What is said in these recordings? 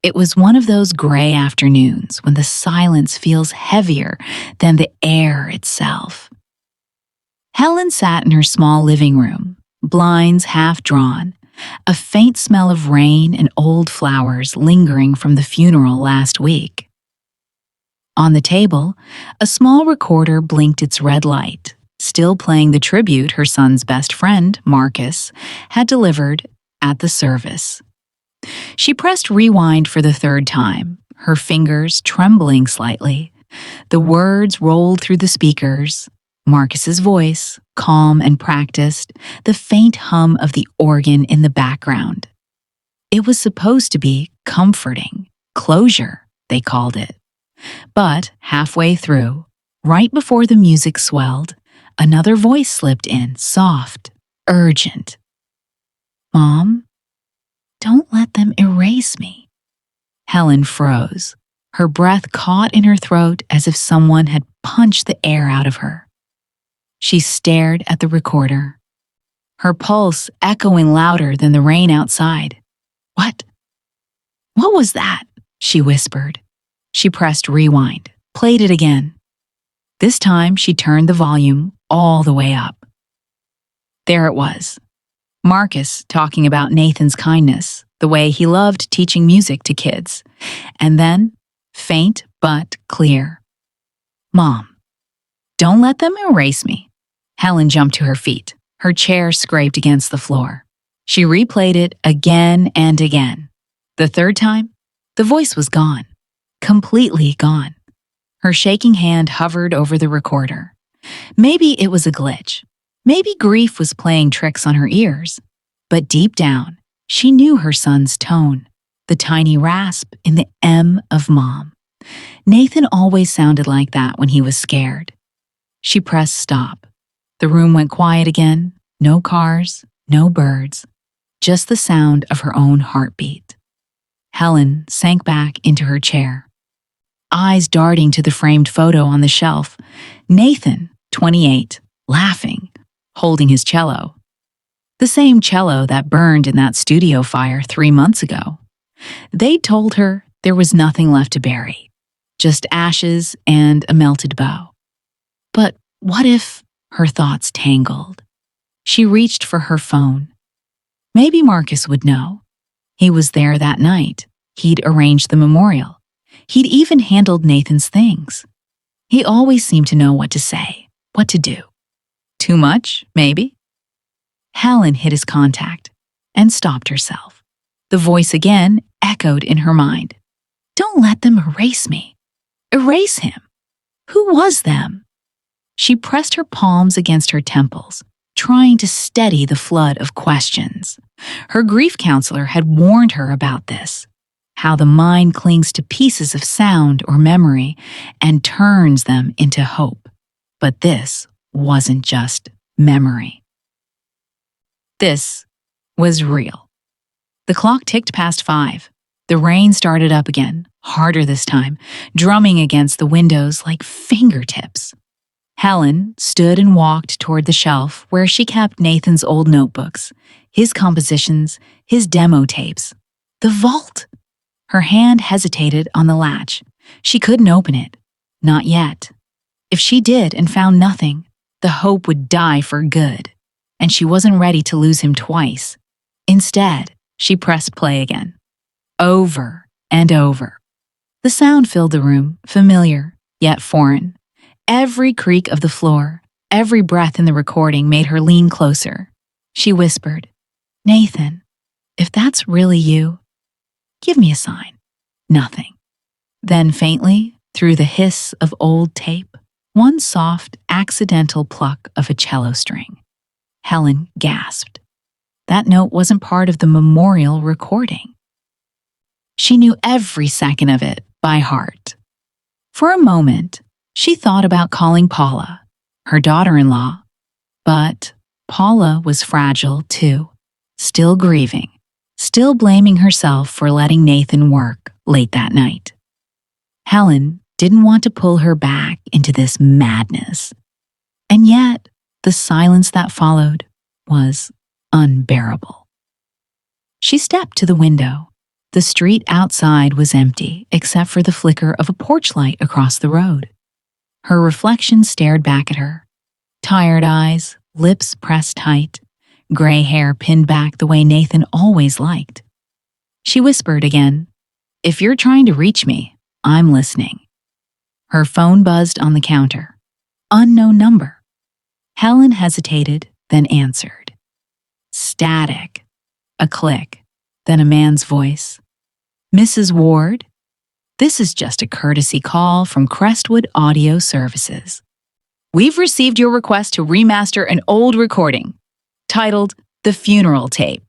It was one of those gray afternoons when the silence feels heavier than the air itself. Helen sat in her small living room, blinds half drawn, a faint smell of rain and old flowers lingering from the funeral last week. On the table, a small recorder blinked its red light, still playing the tribute her son's best friend, Marcus, had delivered at the service. She pressed rewind for the third time, her fingers trembling slightly. The words rolled through the speakers, Marcus's voice, calm and practiced, the faint hum of the organ in the background. It was supposed to be comforting, closure, they called it. But halfway through, right before the music swelled, another voice slipped in, soft, urgent. "Mom, don't let them erase me." Helen froze. Her breath caught in her throat as if someone had punched the air out of her. She stared at the recorder, her pulse echoing louder than the rain outside. What was that?" she whispered. She pressed rewind, played it again. This time she turned the volume all the way up. There it was. Marcus talking about Nathan's kindness, the way he loved teaching music to kids. And then, faint but clear. "Mom, don't let them erase me." Helen jumped to her feet. Her chair scraped against the floor. She replayed it again and again. The third time, the voice was gone. Completely gone. Her shaking hand hovered over the recorder. Maybe it was a glitch. Maybe grief was playing tricks on her ears. But deep down, she knew her son's tone, the tiny rasp in the M of mom. Nathan always sounded like that when he was scared. She pressed stop. The room went quiet again. No cars, no birds, just the sound of her own heartbeat. Helen sank back into her chair, eyes darting to the framed photo on the shelf. Nathan, 28, laughing, holding his cello. The same cello that burned in that studio fire 3 months ago. They'd told her there was nothing left to bury, just ashes and a melted bow. But what if her thoughts tangled? She reached for her phone. Maybe Marcus would know. He was there that night. He'd arranged the memorial. He'd even handled Nathan's things. He always seemed to know what to say, what to do. Too much, maybe? Helen hit his contact and stopped herself. The voice again echoed in her mind. "Don't let them erase me." Erase him. Who was them? She pressed her palms against her temples, trying to steady the flood of questions. Her grief counselor had warned her about this, how the mind clings to pieces of sound or memory and turns them into hope. But this wasn't just memory. This was real. The clock ticked past 5. The rain started up again, harder this time, drumming against the windows like fingertips. Helen stood and walked toward the shelf where she kept Nathan's old notebooks, his compositions, his demo tapes. The vault! Her hand hesitated on the latch. She couldn't open it. Not yet. If she did and found nothing, the hope would die for good, and she wasn't ready to lose him twice. Instead, she pressed play again. Over and over. The sound filled the room, familiar, yet foreign. Every creak of the floor, every breath in the recording made her lean closer. She whispered, "Nathan, if that's really you, give me a sign." Nothing. Then faintly, through the hiss of old tape, one soft, accidental pluck of a cello string. Helen gasped. That note wasn't part of the memorial recording. She knew every second of it by heart. For a moment, she thought about calling Paula, her daughter-in-law, but Paula was fragile too, still grieving, still blaming herself for letting Nathan work late that night. Helen didn't want to pull her back into this madness, and yet the silence that followed was unbearable. She stepped to the window, The street outside was empty except for the flicker of a porch light across the road. Her reflection stared back at her. Tired eyes, lips pressed tight, gray hair pinned back the way Nathan always liked. She whispered again, "If you're trying to reach me, I'm listening." Her phone buzzed on the counter. Unknown number. Helen hesitated, then answered. Static. A click, then a man's voice. "Mrs. Ward? This is just a courtesy call from Crestwood Audio Services. We've received your request to remaster an old recording, titled The Funeral Tape."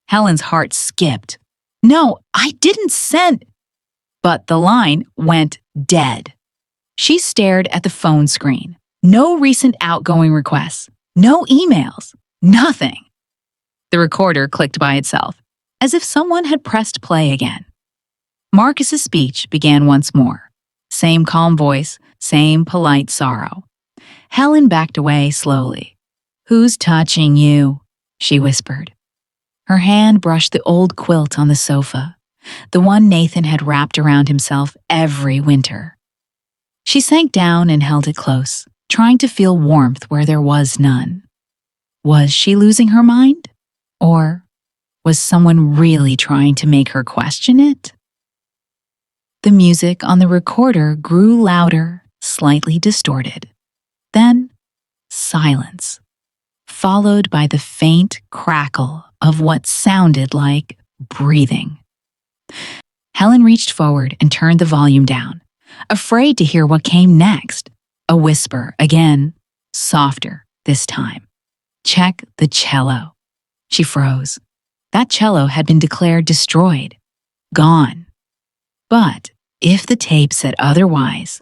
Helen's heart skipped. "No, I didn't send—" But the line went dead. She stared at the phone screen. No recent outgoing requests, no emails, nothing. The recorder clicked by itself, as if someone had pressed play again. Marcus's speech began once more. Same calm voice, same polite sorrow. Helen backed away slowly. "Who's touching you?" she whispered. Her hand brushed the old quilt on the sofa, the one Nathan had wrapped around himself every winter. She sank down and held it close, trying to feel warmth where there was none. Was she losing her mind? Or was someone really trying to make her question it? The music on the recorder grew louder, slightly distorted. Then, silence, followed by the faint crackle of what sounded like breathing. Helen reached forward and turned the volume down, afraid to hear what came next. A whisper again, softer this time. "Check the cello." She froze. That cello had been declared destroyed, gone. But if the tape said otherwise,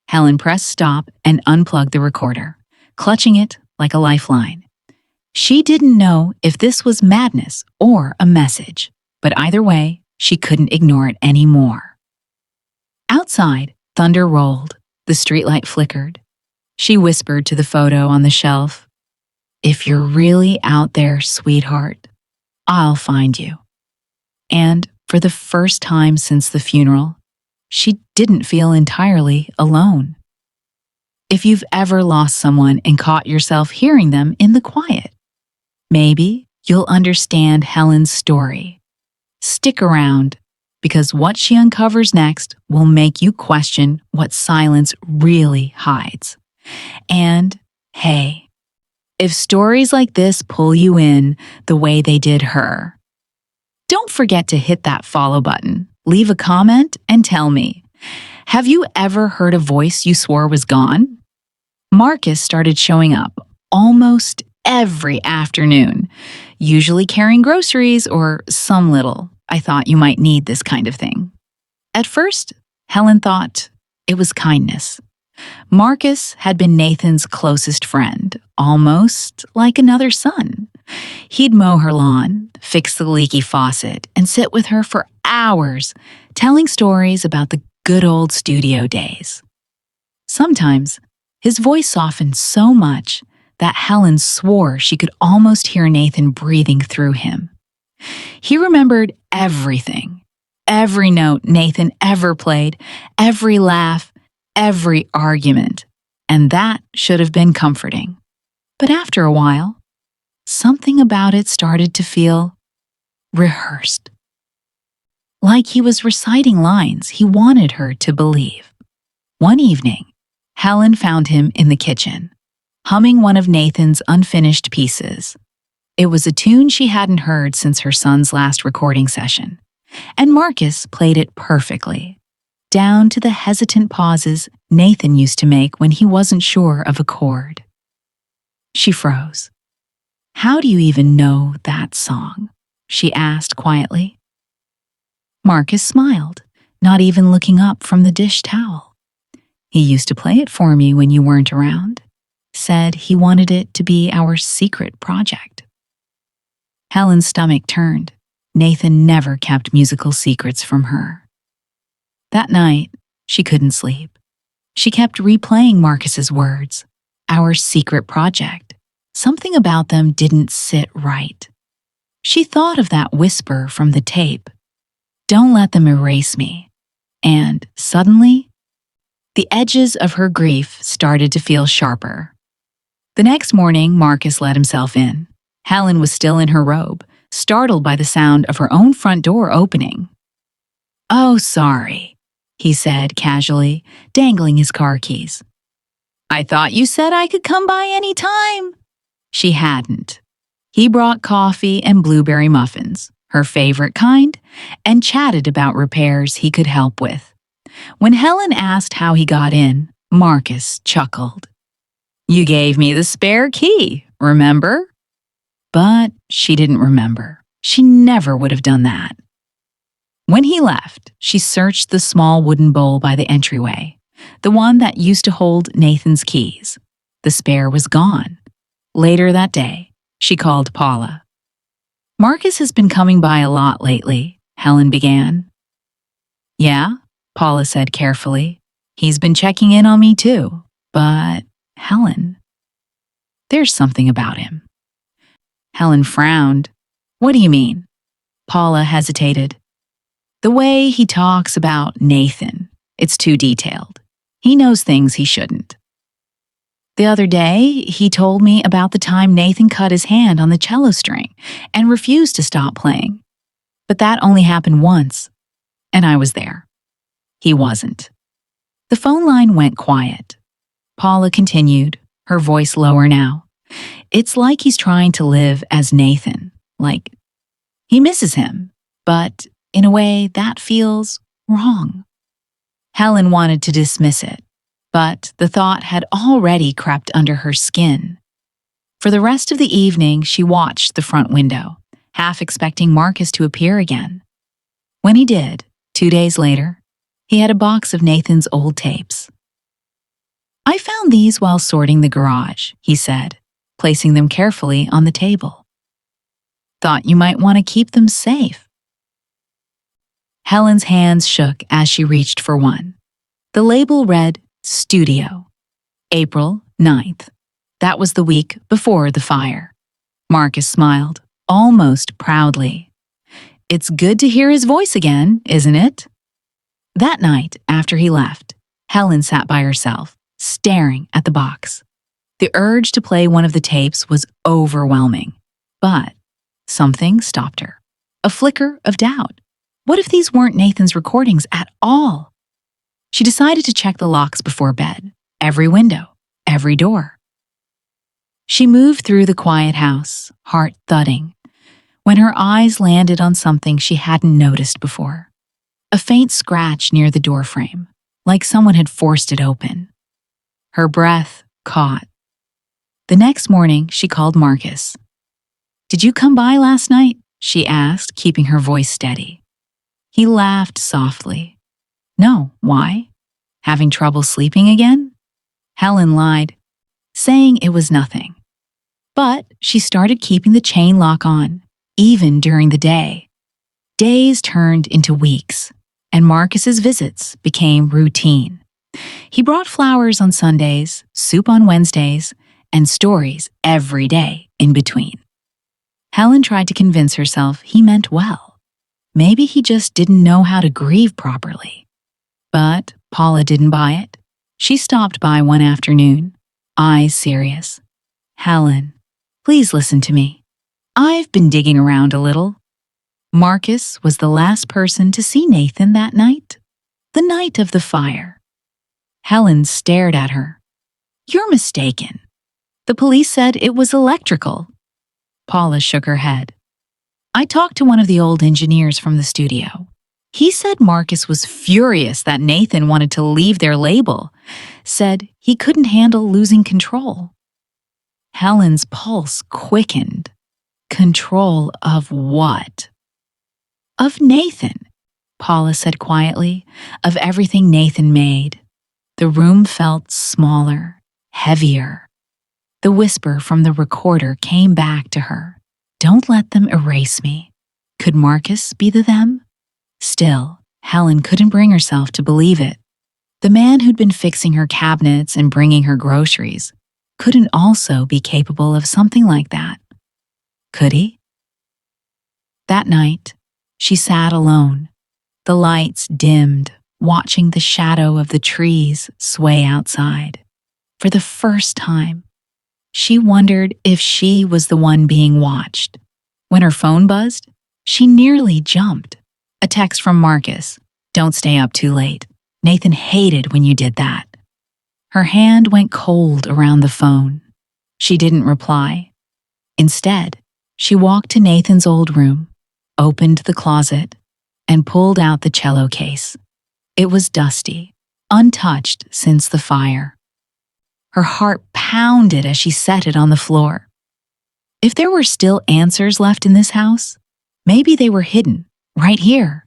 Helen pressed stop and unplugged the recorder, clutching it like a lifeline. She didn't know if this was madness or a message, but either way, she couldn't ignore it anymore. Outside, thunder rolled, the streetlight flickered. She whispered to the photo on the shelf, "If you're really out there, sweetheart, I'll find you." And for the first time since the funeral, she didn't feel entirely alone. If you've ever lost someone and caught yourself hearing them in the quiet, maybe you'll understand Helen's story. Stick around, because what she uncovers next will make you question what silence really hides. And, hey, if stories like this pull you in the way they did her, don't forget to hit that follow button, leave a comment, and tell me, have you ever heard a voice you swore was gone? Marcus started showing up almost every afternoon, usually carrying groceries or some little, "I thought you might need this kind of thing." At first, Helen thought it was kindness. Marcus had been Nathan's closest friend, almost like another son. He'd mow her lawn, fix the leaky faucet, and sit with her for hours, telling stories about the good old studio days. Sometimes, his voice softened so much that Helen swore she could almost hear Nathan breathing through him. He remembered everything, every note Nathan ever played, every laugh, every argument, and that should have been comforting. But after a while, something about it started to feel rehearsed. Like he was reciting lines he wanted her to believe. One evening, Helen found him in the kitchen, humming one of Nathan's unfinished pieces. It was a tune she hadn't heard since her son's last recording session, and Marcus played it perfectly, down to the hesitant pauses Nathan used to make when he wasn't sure of a chord. She froze. "How do you even know that song?" she asked quietly. Marcus smiled, not even looking up from the dish towel. "He used to play it for me when you weren't around. Said he wanted it to be our secret project." Helen's stomach turned. Nathan never kept musical secrets from her. That night, she couldn't sleep. She kept replaying Marcus's words, "our secret project." Something about them didn't sit right. She thought of that whisper from the tape. Don't let them erase me. And suddenly, the edges of her grief started to feel sharper. The next morning, Marcus let himself in. Helen was still in her robe, startled by the sound of her own front door opening. "Oh, sorry," he said casually, dangling his car keys. "I thought you said I could come by any time." She hadn't. He brought coffee and blueberry muffins, her favorite kind, and chatted about repairs he could help with. When Helen asked how he got in, Marcus chuckled. "You gave me the spare key, remember?" But she didn't remember. She never would have done that. When he left, she searched the small wooden bowl by the entryway, the one that used to hold Nathan's keys. The spare was gone. Later that day, she called Paula. "Marcus has been coming by a lot lately," Helen began. "Yeah," Paula said carefully. "He's been checking in on me too. But, Helen, there's something about him." Helen frowned. "What do you mean?" Paula hesitated. "The way he talks about Nathan, it's too detailed. He knows things he shouldn't. The other day, he told me about the time Nathan cut his hand on the cello string and refused to stop playing. But that only happened once, and I was there. He wasn't." The phone line went quiet. Paula continued, her voice lower now. "It's like he's trying to live as Nathan, like he misses him, but in a way that feels wrong." Helen wanted to dismiss it, but the thought had already crept under her skin. For the rest of the evening, she watched the front window, half expecting Marcus to appear again. When he did, 2 days later, he had a box of Nathan's old tapes. "I found these while sorting the garage," he said, placing them carefully on the table. "Thought you might want to keep them safe." Helen's hands shook as she reached for one. The label read, "Studio, April 9th. That was the week before the fire. Marcus smiled, almost proudly. "It's good to hear his voice again, isn't it?" That night, after he left, Helen sat by herself, staring at the box. The urge to play one of the tapes was overwhelming, but something stopped her. A flicker of doubt. What if these weren't Nathan's recordings at all? She decided to check the locks before bed, every window, every door. She moved through the quiet house, heart thudding, when her eyes landed on something she hadn't noticed before. A faint scratch near the doorframe, like someone had forced it open. Her breath caught. The next morning, she called Marcus. "Did you come by last night?" she asked, keeping her voice steady. He laughed softly. "No, why? Having trouble sleeping again?" Helen lied, saying it was nothing. But she started keeping the chain lock on, even during the day. Days turned into weeks, and Marcus's visits became routine. He brought flowers on Sundays, soup on Wednesdays, and stories every day in between. Helen tried to convince herself he meant well. Maybe he just didn't know how to grieve properly. But Paula didn't buy it. She stopped by one afternoon, eyes serious. "Helen, please listen to me. I've been digging around a little." Marcus was the last person to see Nathan that night, the night of the fire. Helen stared at her. "You're mistaken. The police said it was electrical." Paula shook her head. "I talked to one of the old engineers from the studio. He said Marcus was furious that Nathan wanted to leave their label, said he couldn't handle losing control." Helen's pulse quickened. Control of what? "Of Nathan," Paula said quietly, "of everything Nathan made." The room felt smaller, heavier. The whisper from the recorder came back to her. "Don't let them erase me." Could Marcus be the them? Still, Helen couldn't bring herself to believe it. The man who'd been fixing her cabinets and bringing her groceries couldn't also be capable of something like that. Could he? That night, she sat alone, The lights dimmed, watching the shadow of the trees sway outside. For the first time, she wondered if she was the one being watched. When her phone buzzed, she nearly jumped. A text from Marcus. "Don't stay up too late. Nathan hated when you did that." Her hand went cold around the phone. She didn't reply. Instead, she walked to Nathan's old room, opened the closet, and pulled out the cello case. It was dusty, untouched since the fire. Her heart pounded as she set it on the floor. If there were still answers left in this house, maybe they were hidden right here.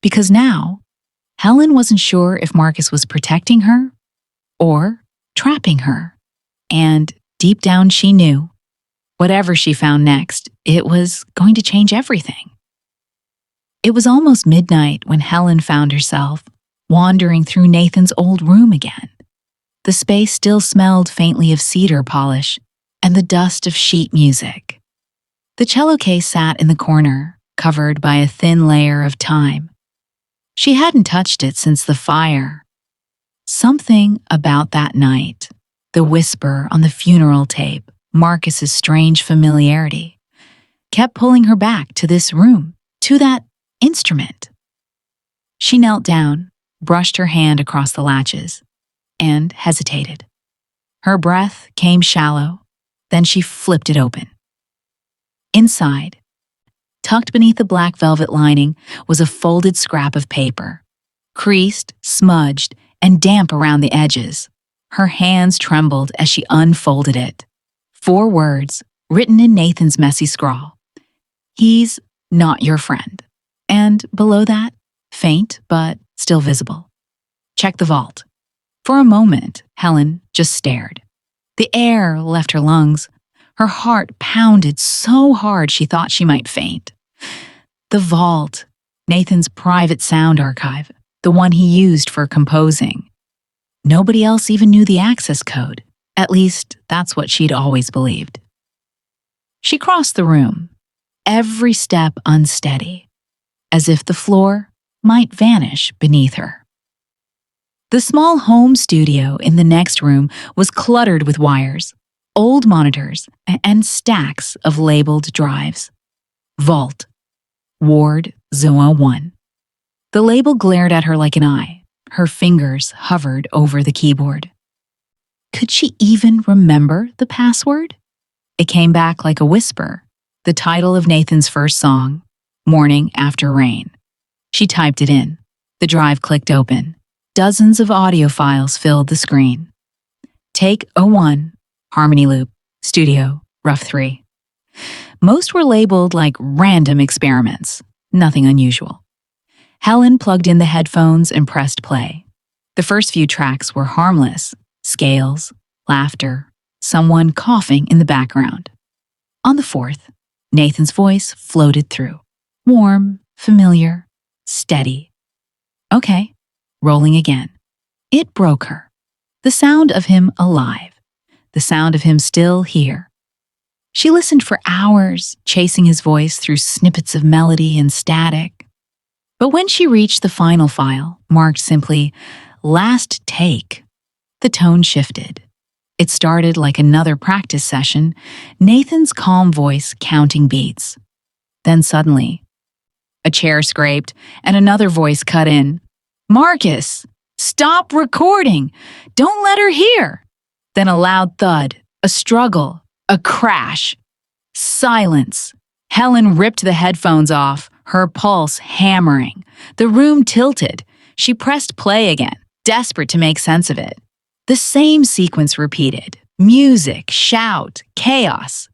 Because now, Helen wasn't sure if Marcus was protecting her or trapping her. And deep down she knew, whatever she found next, it was going to change everything. It was almost midnight when Helen found herself wandering through Nathan's old room again. The space still smelled faintly of cedar polish and the dust of sheet music. The cello case sat in the corner, covered by a thin layer of time. She hadn't touched it since the fire. Something about that night, the whisper on the funeral tape, Marcus's strange familiarity, kept pulling her back to this room, to that instrument. She knelt down, brushed her hand across the latches, and hesitated. Her breath came shallow, then she flipped it open. Inside, tucked beneath the black velvet lining, was a folded scrap of paper, creased, smudged, and damp around the edges. Her hands trembled as she unfolded it. 4 words, written in Nathan's messy scrawl. "He's not your friend." And below that, faint but still visible. "Check the vault." For a moment, Helen just stared. The air left her lungs. Her heart pounded so hard she thought she might faint. The vault, Nathan's private sound archive, the one he used for composing. Nobody else even knew the access code. At least, that's what she'd always believed. She crossed the room, every step unsteady, as if the floor might vanish beneath her. The small home studio in the next room was cluttered with wires, old monitors, and stacks of labeled drives. Vault, Ward 01. The label glared at her like an eye. Her fingers hovered over the keyboard. Could she even remember the password? It came back like a whisper, the title of Nathan's first song, Morning After Rain. She typed it in. The drive clicked open. Dozens of audio files filled the screen. Take 01, Harmony Loop, Studio, Rough 3. Most were labeled like random experiments, nothing unusual. Helen plugged in the headphones and pressed play. The first few tracks were harmless, scales, laughter, someone coughing in the background. On the 4th, Nathan's voice floated through. Warm, familiar, steady. Okay. Rolling again. It broke her. The sound of him alive. The sound of him still here. She listened for hours, chasing his voice through snippets of melody and static. But when she reached the final file, marked simply, Last Take, the tone shifted. It started like another practice session, Nathan's calm voice counting beats. Then suddenly, a chair scraped and another voice cut in. "Marcus, stop recording! Don't let her hear!" Then a loud thud, a struggle, a crash. Silence. Helen ripped the headphones off, her pulse hammering. The room tilted. She pressed play again, desperate to make sense of it. The same sequence repeated. Music, shout, chaos.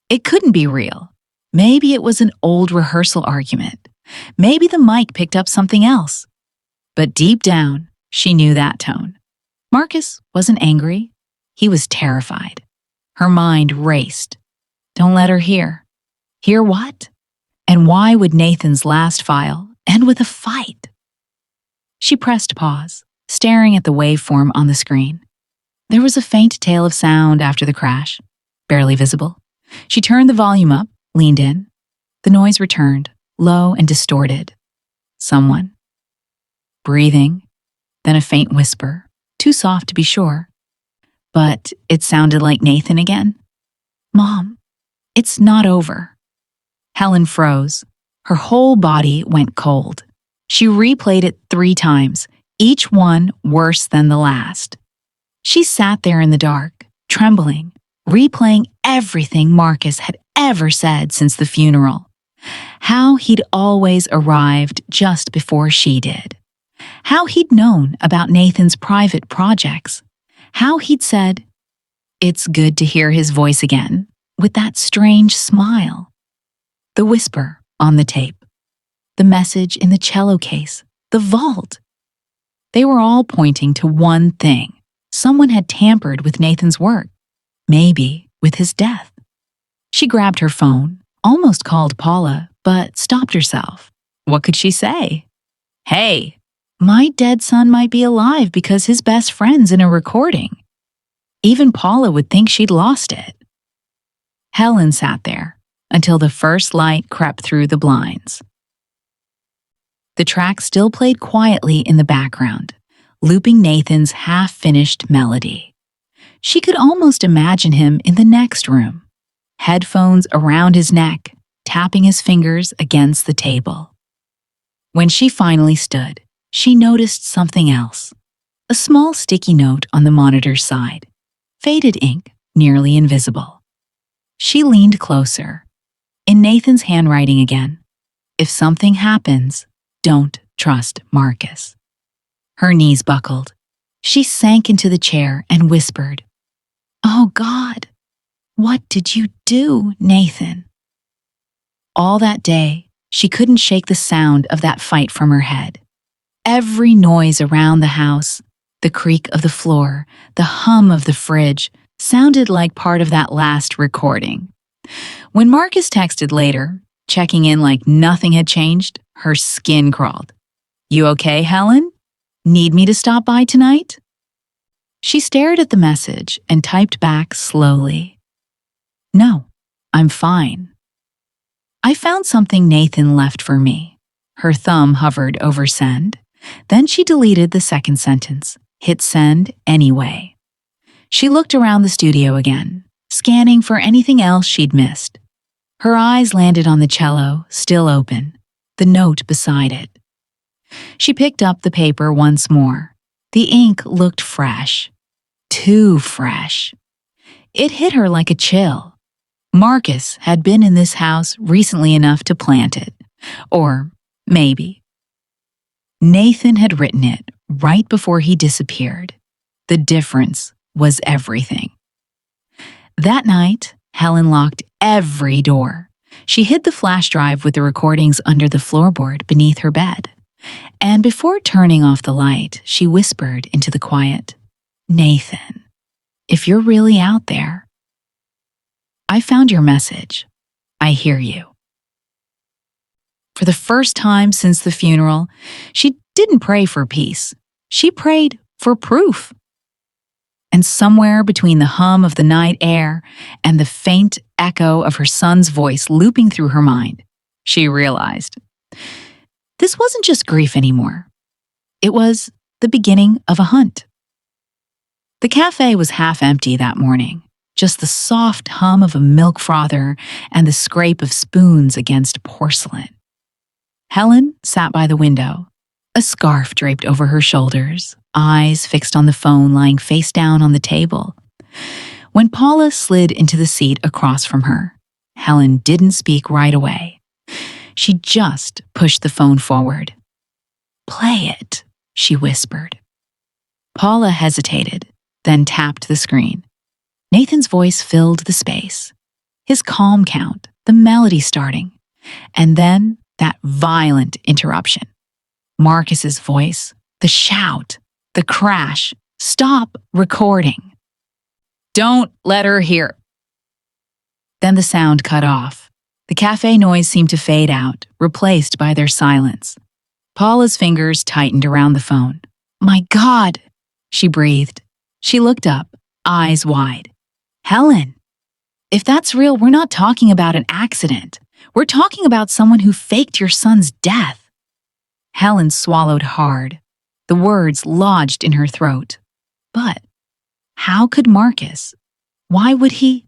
It couldn't be real. Maybe it was an old rehearsal argument. Maybe the mic picked up something else. But deep down, she knew that tone. Marcus wasn't angry. He was terrified. Her mind raced. Don't let her hear. Hear what? And why would Nathan's last file end with a fight? She pressed pause, staring at the waveform on the screen. There was a faint tail of sound after the crash, barely visible. She turned the volume up, leaned in. The noise returned, low and distorted. Someone breathing, then a faint whisper, too soft to be sure. But it sounded like Nathan again. "Mom, it's not over." Helen froze. Her whole body went cold. She replayed it 3 times, each one worse than the last. She sat there in the dark, trembling, replaying everything Marcus had ever said since the funeral. How he'd always arrived just before she did. How he'd known about Nathan's private projects. How he'd said, "It's good to hear his voice again," with that strange smile. The whisper on the tape. The message in the cello case. The vault. They were all pointing to one thing. Someone had tampered with Nathan's work. Maybe with his death. She grabbed her phone, almost called Paula, but stopped herself. What could she say? "Hey, my dead son might be alive because his best friend's in a recording." Even Paula would think she'd lost it. Helen sat there until the first light crept through the blinds. The track still played quietly in the background, looping Nathan's half-finished melody. She could almost imagine him in the next room, headphones around his neck, tapping his fingers against the table. When she finally stood, she noticed something else. A small sticky note on the monitor's side. Faded ink, nearly invisible. She leaned closer. In Nathan's handwriting again. "If something happens, don't trust Marcus." Her knees buckled. She sank into the chair and whispered, "Oh God, what did you do, Nathan?" All that day, she couldn't shake the sound of that fight from her head. Every noise around the house, the creak of the floor, the hum of the fridge, sounded like part of that last recording. When Marcus texted later, checking in like nothing had changed, her skin crawled. "You okay, Helen? Need me to stop by tonight?" She stared at the message and typed back slowly. "No, I'm fine. I found something Nathan left for me." Her thumb hovered over send. Then she deleted the second sentence, hit send anyway. She looked around the studio again, scanning for anything else she'd missed. Her eyes landed on the cello, still open, the note beside it. She picked up the paper once more. The ink looked fresh. Too fresh. It hit her like a chill. Marcus had been in this house recently enough to plant it. Or maybe. Nathan had written it right before he disappeared. The difference was everything. That night, Helen locked every door. She hid the flash drive with the recordings under the floorboard beneath her bed. And before turning off the light, she whispered into the quiet, "Nathan, if you're really out there, I found your message. I hear you." For the first time since the funeral, she didn't pray for peace. She prayed for proof. And somewhere between the hum of the night air and the faint echo of her son's voice looping through her mind, she realized this wasn't just grief anymore. It was the beginning of a hunt. The cafe was half empty that morning, just the soft hum of a milk frother and the scrape of spoons against porcelain. Helen sat by the window, a scarf draped over her shoulders, eyes fixed on the phone lying face down on the table. When Paula slid into the seat across from her, Helen didn't speak right away. She just pushed the phone forward. "Play it," she whispered. Paula hesitated, then tapped the screen. Nathan's voice filled the space. His calm count, the melody starting, and then that violent interruption. Marcus's voice, the shout, the crash. "Stop recording. Don't let her hear." Then the sound cut off. The cafe noise seemed to fade out, replaced by their silence. Paula's fingers tightened around the phone. "My God," she breathed. She looked up, eyes wide. "Helen, if that's real, we're not talking about an accident. We're talking about someone who faked your son's death." Helen swallowed hard, The words lodged in her throat. But how could Marcus? Why would he?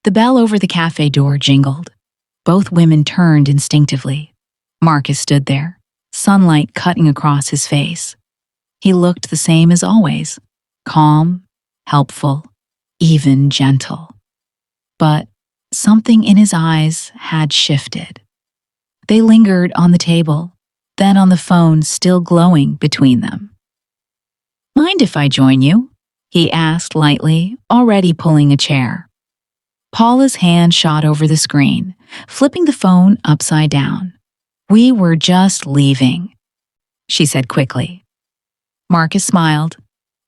The bell over the cafe door jingled. Both women turned instinctively. Marcus stood there, sunlight cutting across his face. He looked the same as always, calm, helpful, even gentle. But something in his eyes had shifted. They lingered on the table, then on the phone still glowing between them. "Mind if I join you?" he asked lightly, already pulling a chair. Paula's hand shot over the screen, flipping the phone upside down. "We were just leaving," she said quickly. Marcus smiled,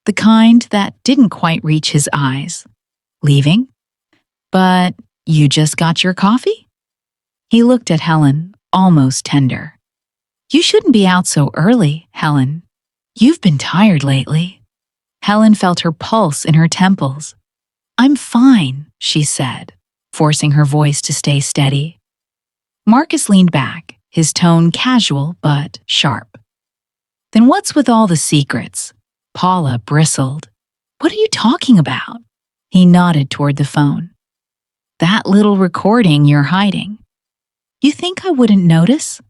the kind that didn't quite reach his eyes. "Leaving? But you just got your coffee?" He looked at Helen, almost tender. "You shouldn't be out so early, Helen. You've been tired lately." Helen felt her pulse in her temples. "I'm fine," she said, forcing her voice to stay steady. Marcus leaned back, his tone casual but sharp. "Then what's with all the secrets?" Paula bristled. "What are you talking about?" He nodded toward the phone. "That little recording you're hiding. You think I wouldn't notice?"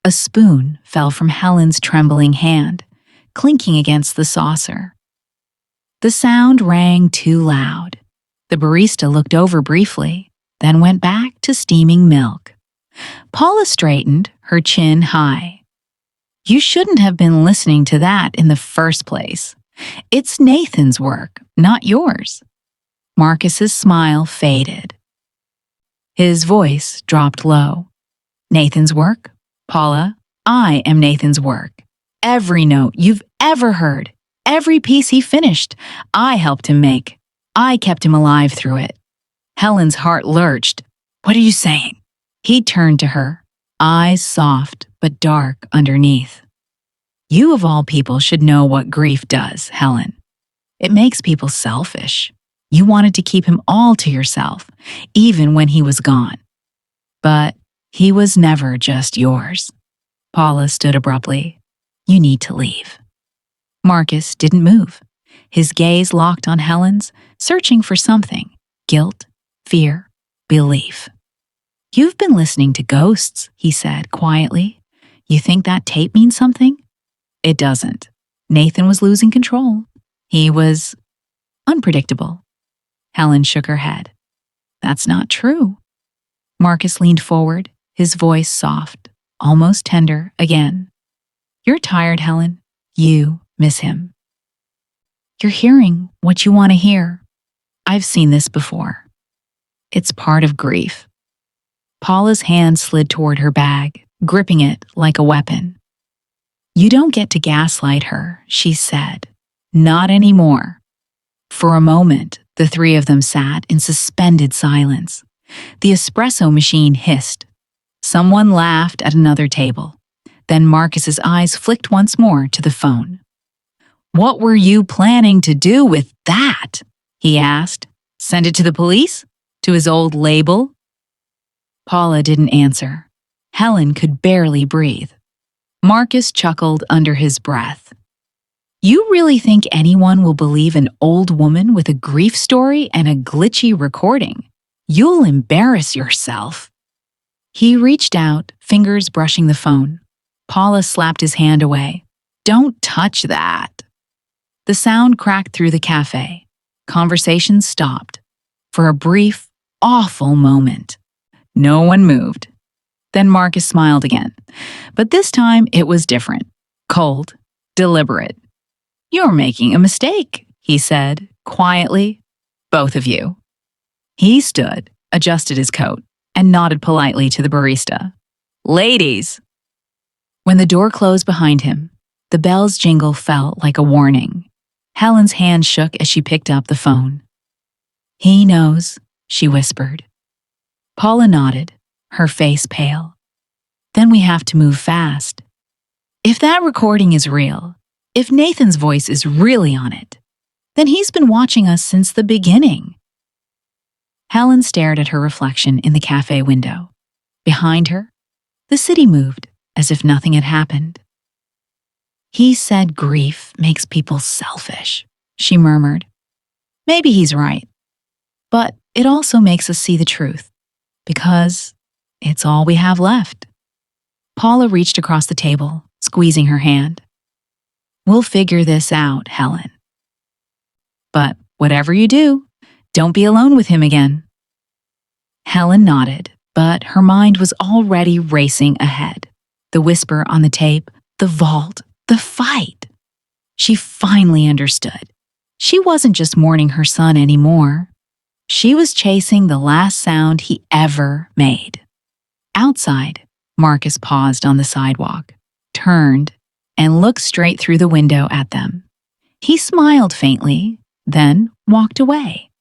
A spoon fell from Helen's trembling hand, clinking against the saucer. The sound rang too loud. The barista looked over briefly, then went back to steaming milk. Paula straightened, her chin high. "You shouldn't have been listening to that in the first place. It's Nathan's work, not yours." Marcus's smile faded. His voice dropped low. "Nathan's work? Paula, I am Nathan's work. Every note you've ever heard, every piece he finished, I helped him make. I kept him alive through it." Helen's heart lurched. "What are you saying?" He turned to her, eyes soft but dark underneath. "You of all people should know what grief does, Helen. It makes people selfish. You wanted to keep him all to yourself, even when he was gone. But he was never just yours." Paula stood abruptly. "You need to leave." Marcus didn't move. His gaze locked on Helen's, searching for something. Guilt, fear, belief. "You've been listening to ghosts," he said quietly. "You think that tape means something? It doesn't. Nathan was losing control. He was unpredictable." Helen shook her head. "That's not true." Marcus leaned forward, his voice soft, almost tender again. "You're tired, Helen. You miss him. You're hearing what you want to hear. I've seen this before. It's part of grief." Paula's hand slid toward her bag, gripping it like a weapon. "You don't get to gaslight her," she said. "Not anymore." For a moment, the three of them sat in suspended silence. The espresso machine hissed. Someone laughed at another table. Then Marcus's eyes flicked once more to the phone. "What were you planning to do with that?" he asked. "Send it to the police? To his old label?" Paula didn't answer. Helen could barely breathe. Marcus chuckled under his breath. "You really think anyone will believe an old woman with a grief story and a glitchy recording? You'll embarrass yourself." He reached out, fingers brushing the phone. Paula slapped his hand away. "Don't touch that." The sound cracked through the cafe. Conversation stopped. For a brief, awful moment. No one moved. Then Marcus smiled again. But this time it was different. Cold. Deliberate. "You're making a mistake," he said, quietly. "Both of you." He stood, adjusted his coat, and nodded politely to the barista. "Ladies!" When the door closed behind him, the bell's jingle felt like a warning. Helen's hand shook as she picked up the phone. "He knows," she whispered. Paula nodded, her face pale. "Then we have to move fast. If that recording is real, if Nathan's voice is really on it, then he's been watching us since the beginning." Helen stared at her reflection in the cafe window. Behind her, the city moved as if nothing had happened. He said grief makes people selfish, she murmured. Maybe he's right, but it also makes us see the truth, because it's all we have left. Paula reached across the table, squeezing her hand. We'll figure this out, Helen. But whatever you do, don't be alone with him again. Helen nodded, but her mind was already racing ahead. The whisper on the tape, the vault, the fight. She finally understood. She wasn't just mourning her son anymore. She was chasing the last sound he ever made. Outside, Marcus paused on the sidewalk, turned, and looked straight through the window at them. He smiled faintly, then walked away.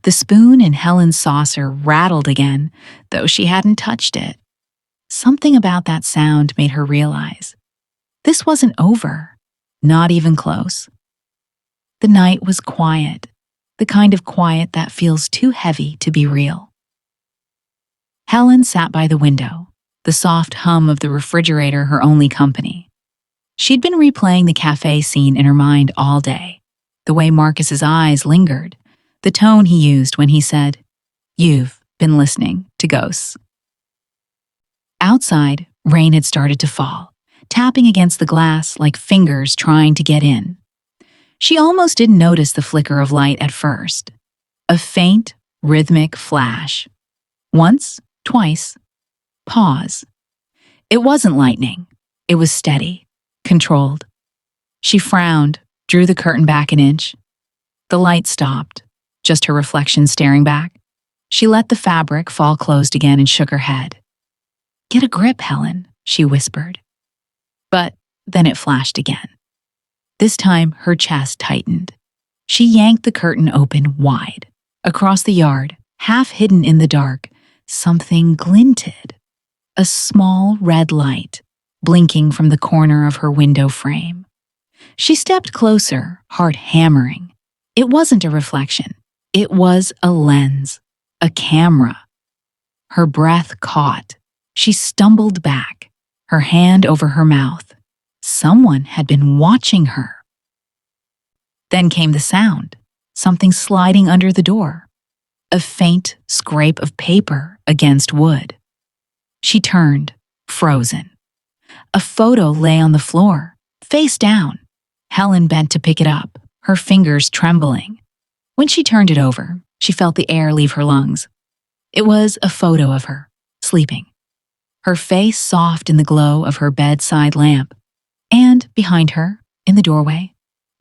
The spoon in Helen's saucer rattled again, though she hadn't touched it. Something about that sound made her realize this wasn't over, not even close. The night was quiet, the kind of quiet that feels too heavy to be real. Helen sat by the window, the soft hum of the refrigerator her only company. She'd been replaying the cafe scene in her mind all day, the way Marcus's eyes lingered, the tone he used when he said, "You've been listening to ghosts." Outside, rain had started to fall, tapping against the glass like fingers trying to get in. She almost didn't notice the flicker of light at first. A faint, rhythmic flash. Once, twice. Pause. It wasn't lightning. It was steady, controlled. She frowned, drew the curtain back an inch. The light stopped, just her reflection staring back. She let the fabric fall closed again and shook her head. "Get a grip, Helen," she whispered. But then it flashed again. This time, her chest tightened. She yanked the curtain open wide. Across the yard, half hidden in the dark, something glinted. A small red light, blinking from the corner of her window frame. She stepped closer, heart hammering. It wasn't a reflection. It was a lens, a camera. Her breath caught. She stumbled back, her hand over her mouth. Someone had been watching her. Then came the sound, something sliding under the door. A faint scrape of paper against wood. She turned, frozen. A photo lay on the floor, face down. Helen bent to pick it up, her fingers trembling. When she turned it over, she felt the air leave her lungs. It was a photo of her, sleeping. Her face soft in the glow of her bedside lamp. And behind her, in the doorway,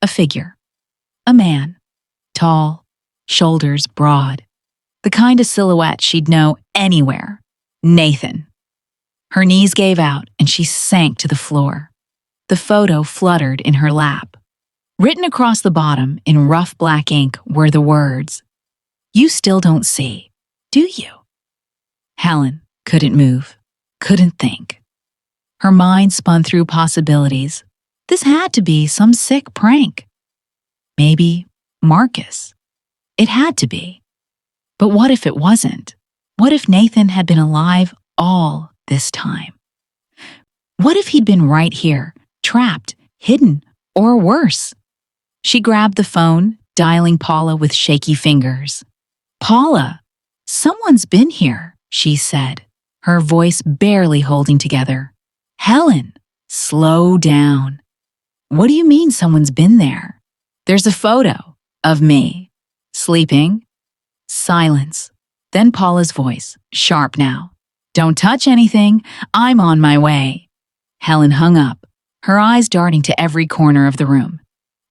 a figure. A man. Tall, shoulders broad. The kind of silhouette she'd know anywhere. Nathan. Her knees gave out and she sank to the floor. The photo fluttered in her lap. Written across the bottom in rough black ink were the words, "You still don't see, do you?" Helen couldn't move, couldn't think. Her mind spun through possibilities. This had to be some sick prank. Maybe Marcus. It had to be. But what if it wasn't? What if Nathan had been alive all this time? What if he'd been right here, trapped, hidden, or worse? She grabbed the phone, dialing Paula with shaky fingers. "Paula, someone's been here," she said, her voice barely holding together. "Helen, slow down." "What do you mean someone's been there?" "There's a photo of me, sleeping." Silence. Then Paula's voice, sharp now. "Don't touch anything. I'm on my way." Helen hung up, her eyes darting to every corner of the room.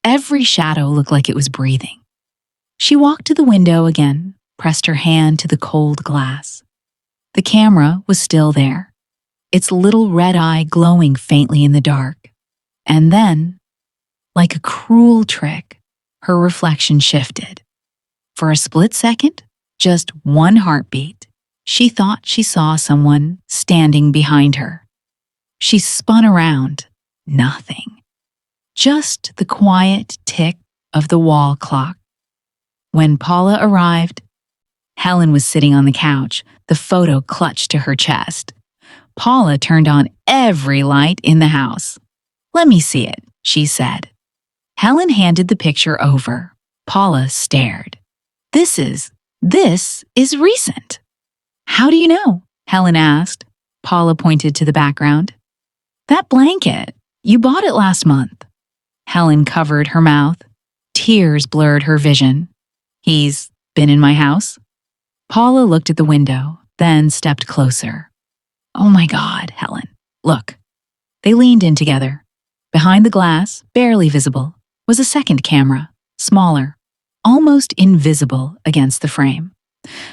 Every shadow looked like it was breathing. She walked to the window again, pressed her hand to the cold glass. The camera was still there, its little red eye glowing faintly in the dark. And then, like a cruel trick, her reflection shifted. For a split second, just one heartbeat, she thought she saw someone standing behind her. She spun around. Nothing. Just the quiet tick of the wall clock. When Paula arrived, Helen was sitting on the couch, the photo clutched to her chest. Paula turned on every light in the house. "Let me see it," she said. Helen handed the picture over. Paula stared. This is recent. How do you know? Helen asked. Paula pointed to the background. That blanket. You bought it last month. Helen covered her mouth. Tears blurred her vision. He's been in my house? Paula looked at the window, then stepped closer. Oh my God, Helen. Look. They leaned in together. Behind the glass, barely visible, was a second camera, smaller, almost invisible against the frame.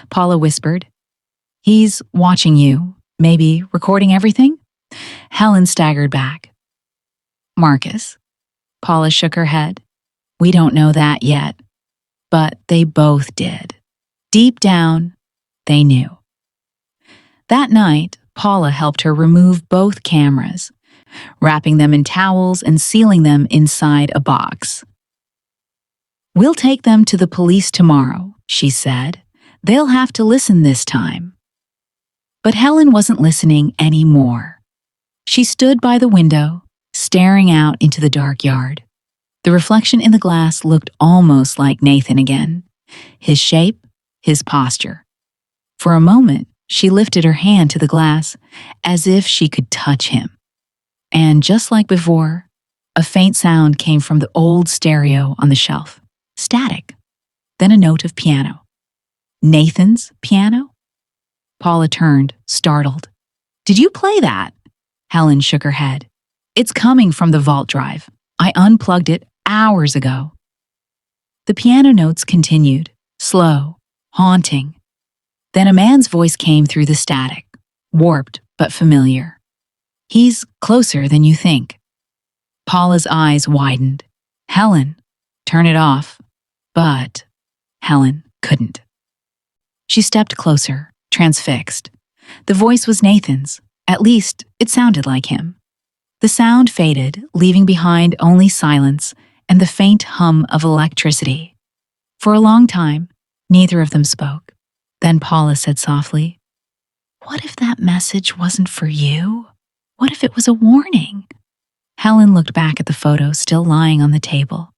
Paula whispered, He's watching you, maybe recording everything? Helen staggered back. Marcus. Paula shook her head. We don't know that yet. But they both did. Deep down, they knew. That night, Paula helped her remove both cameras, wrapping them in towels and sealing them inside a box. We'll take them to the police tomorrow, she said. They'll have to listen this time. But Helen wasn't listening anymore. She stood by the window, staring out into the dark yard. The reflection in the glass looked almost like Nathan again. His shape, his posture. For a moment, she lifted her hand to the glass as if she could touch him. And just like before, a faint sound came from the old stereo on the shelf. Static. Then a note of piano. Nathan's piano? Paula turned, startled. Did you play that? Helen shook her head. It's coming from the vault drive. I unplugged it hours ago. The piano notes continued, slow, haunting. Then a man's voice came through the static, warped but familiar. He's closer than you think. Paula's eyes widened. Helen, turn it off. But Helen couldn't. She stepped closer, transfixed. The voice was Nathan's. At least, it sounded like him. The sound faded, leaving behind only silence and the faint hum of electricity. For a long time, neither of them spoke. Then Paula said softly, What if that message wasn't for you? What if it was a warning? Helen looked back at the photo still lying on the table.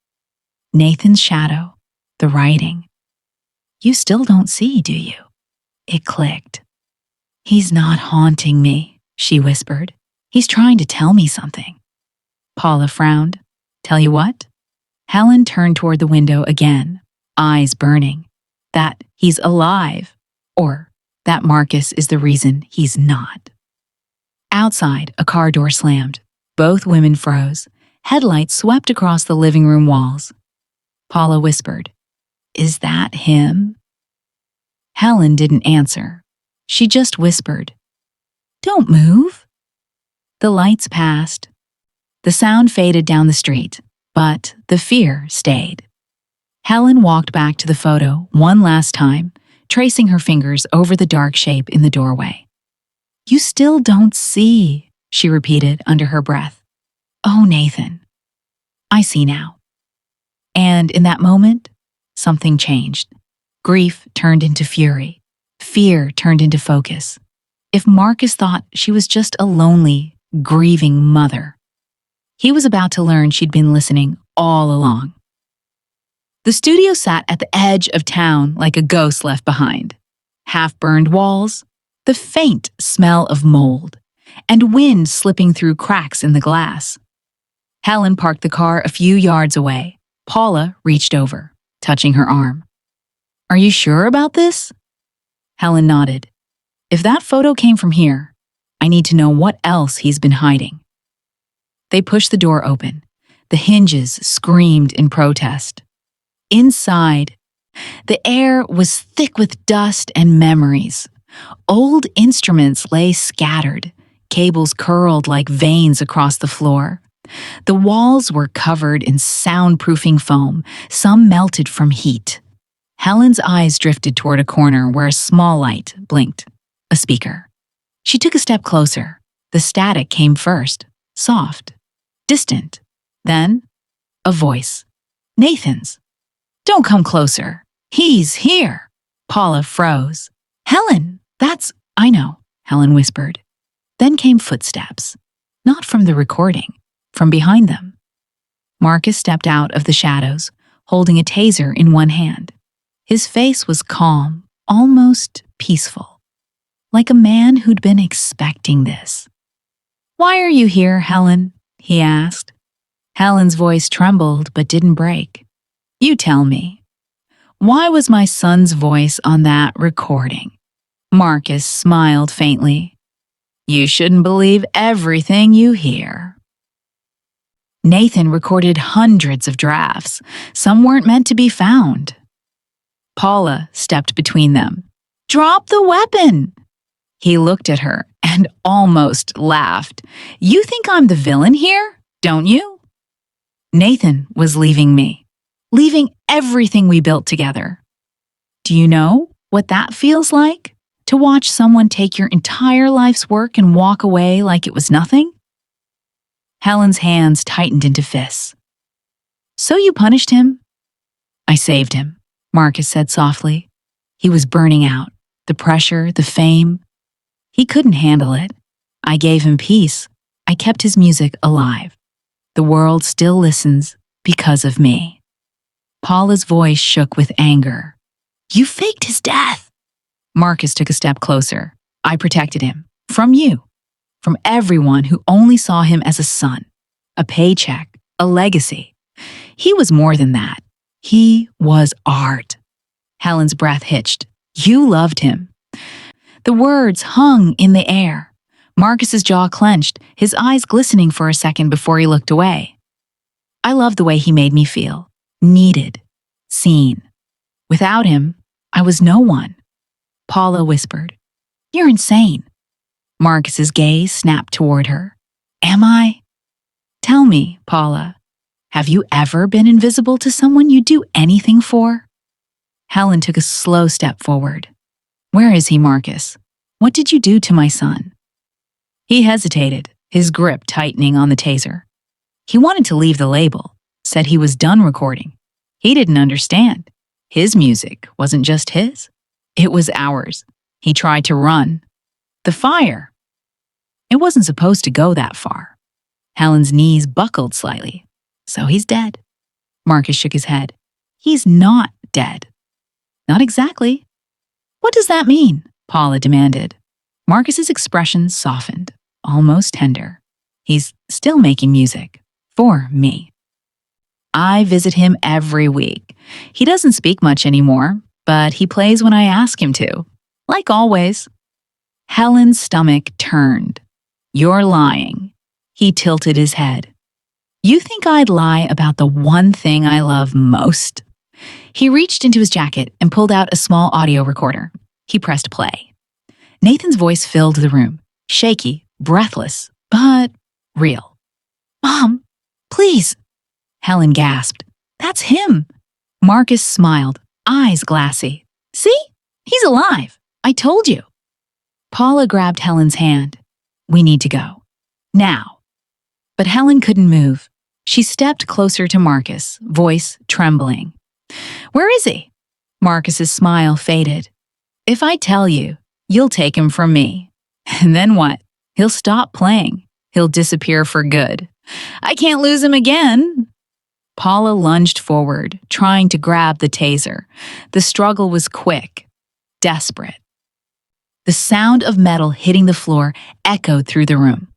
Nathan's shadow, the writing. You still don't see, do you? It clicked. He's not haunting me, she whispered. He's trying to tell me something. Paula frowned. Tell you what? Helen turned toward the window again, eyes burning. That he's alive, or that Marcus is the reason he's not. Outside, a car door slammed. Both women froze. Headlights swept across the living room walls. Paula whispered, Is that him? Helen didn't answer. She just whispered, Don't move. The lights passed. The sound faded down the street, but the fear stayed. Helen walked back to the photo one last time, tracing her fingers over the dark shape in the doorway. You still don't see, she repeated under her breath. Oh, Nathan. I see now. And in that moment, something changed. Grief turned into fury. Fear turned into focus. If Marcus thought she was just a lonely, grieving mother, he was about to learn she'd been listening all along. The studio sat at the edge of town like a ghost left behind. Half-burned walls, the faint smell of mold, and wind slipping through cracks in the glass. Helen parked the car a few yards away. Paula reached over, touching her arm. Are you sure about this? Helen nodded. If that photo came from here, I need to know what else he's been hiding. They pushed the door open. The hinges screamed in protest. Inside, the air was thick with dust and memories. Old instruments lay scattered, cables curled like veins across the floor. The walls were covered in soundproofing foam, some melted from heat. Helen's eyes drifted toward a corner where a small light blinked. A speaker. She took a step closer. The static came first, soft, distant. Then, a voice. Nathan's. Don't come closer. He's here. Paula froze. Helen, I know, Helen whispered. Then came footsteps. Not from the recording, from behind them. Marcus stepped out of the shadows, holding a taser in one hand. His face was calm, almost peaceful, like a man who'd been expecting this. "Why are you here, Helen?" he asked. Helen's voice trembled but didn't break. "You tell me. Why was my son's voice on that recording?" Marcus smiled faintly. "You shouldn't believe everything you hear." Nathan recorded hundreds of drafts. Some weren't meant to be found. Paula stepped between them. "Drop the weapon!" He looked at her and almost laughed. "You think I'm the villain here, don't you?" Nathan was leaving me, leaving everything we built together. Do you know what that feels like? To watch someone take your entire life's work and walk away like it was nothing? Helen's hands tightened into fists. "So you punished him?" "I saved him," Marcus said softly. He was burning out. The pressure, the fame. He couldn't handle it. I gave him peace. I kept his music alive. The world still listens because of me. Paula's voice shook with anger. "You faked his death." Marcus took a step closer. "I protected him. From you. From everyone who only saw him as a son, a paycheck, a legacy. He was more than that. He was art." Helen's breath hitched. "You loved him." The words hung in the air. Marcus's jaw clenched, his eyes glistening for a second before he looked away. "I loved the way he made me feel. Needed. Seen. Without him, I was no one." Paula whispered, "You're insane." Marcus's gaze snapped toward her. "Am I?" "Tell me, Paula, have you ever been invisible to someone you'd do anything for?" Helen took a slow step forward. "Where is he, Marcus? What did you do to my son?" He hesitated, his grip tightening on the taser. He wanted to leave the label, said he was done recording. He didn't understand. His music wasn't just his. It was ours. He tried to run. The fire. It wasn't supposed to go that far. Helen's knees buckled slightly. "So he's dead." Marcus shook his head. "He's not dead." "Not exactly." "What does that mean?" Paula demanded. Marcus's expression softened, almost tender. "He's still making music. For me. I visit him every week. He doesn't speak much anymore, but he plays when I ask him to. Like always." Helen's stomach turned. "You're lying." He tilted his head. "You think I'd lie about the one thing I love most?" He reached into his jacket and pulled out a small audio recorder. He pressed play. Nathan's voice filled the room, shaky, breathless, but real. "Mom, please." Helen gasped. "That's him." Marcus smiled, eyes glassy. "See? He's alive. I told you." Paula grabbed Helen's hand. "We need to go. Now." But Helen couldn't move. She stepped closer to Marcus, voice trembling. "Where is he?" Marcus's smile faded. "If I tell you, you'll take him from me. And then what? He'll stop playing. He'll disappear for good. I can't lose him again." Paula lunged forward, trying to grab the taser. The struggle was quick, desperate. The sound of metal hitting the floor echoed through the room.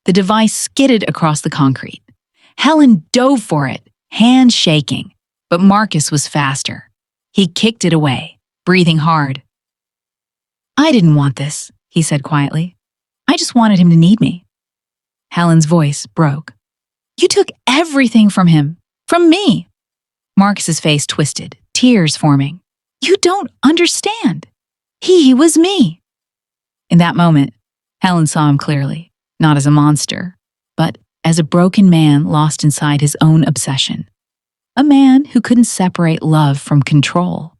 The device skidded across the concrete. Helen dove for it, hands shaking, but Marcus was faster. He kicked it away, breathing hard. "I didn't want this," he said quietly. "I just wanted him to need me." Helen's voice broke. "You took everything from him, from me." Marcus's face twisted, tears forming. "You don't understand. He was me." In that moment, Helen saw him clearly, not as a monster, but as a broken man lost inside his own obsession. A man who couldn't separate love from control.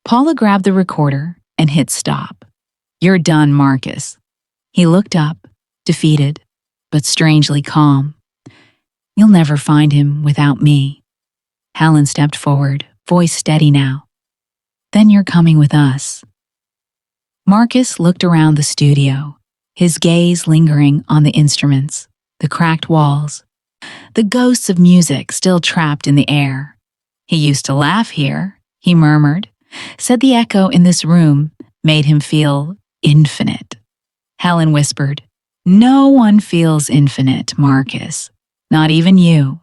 Paula grabbed the recorder and hit stop. "You're done, Marcus." He looked up, defeated, but strangely calm. "You'll never find him without me." Helen stepped forward, voice steady now. "Then you're coming with us." Marcus looked around the studio, his gaze lingering on the instruments, the cracked walls, the ghosts of music still trapped in the air. He used to laugh here, he murmured, said the echo in this room made him feel infinite. Helen whispered, "No one feels infinite, Marcus. Not even you."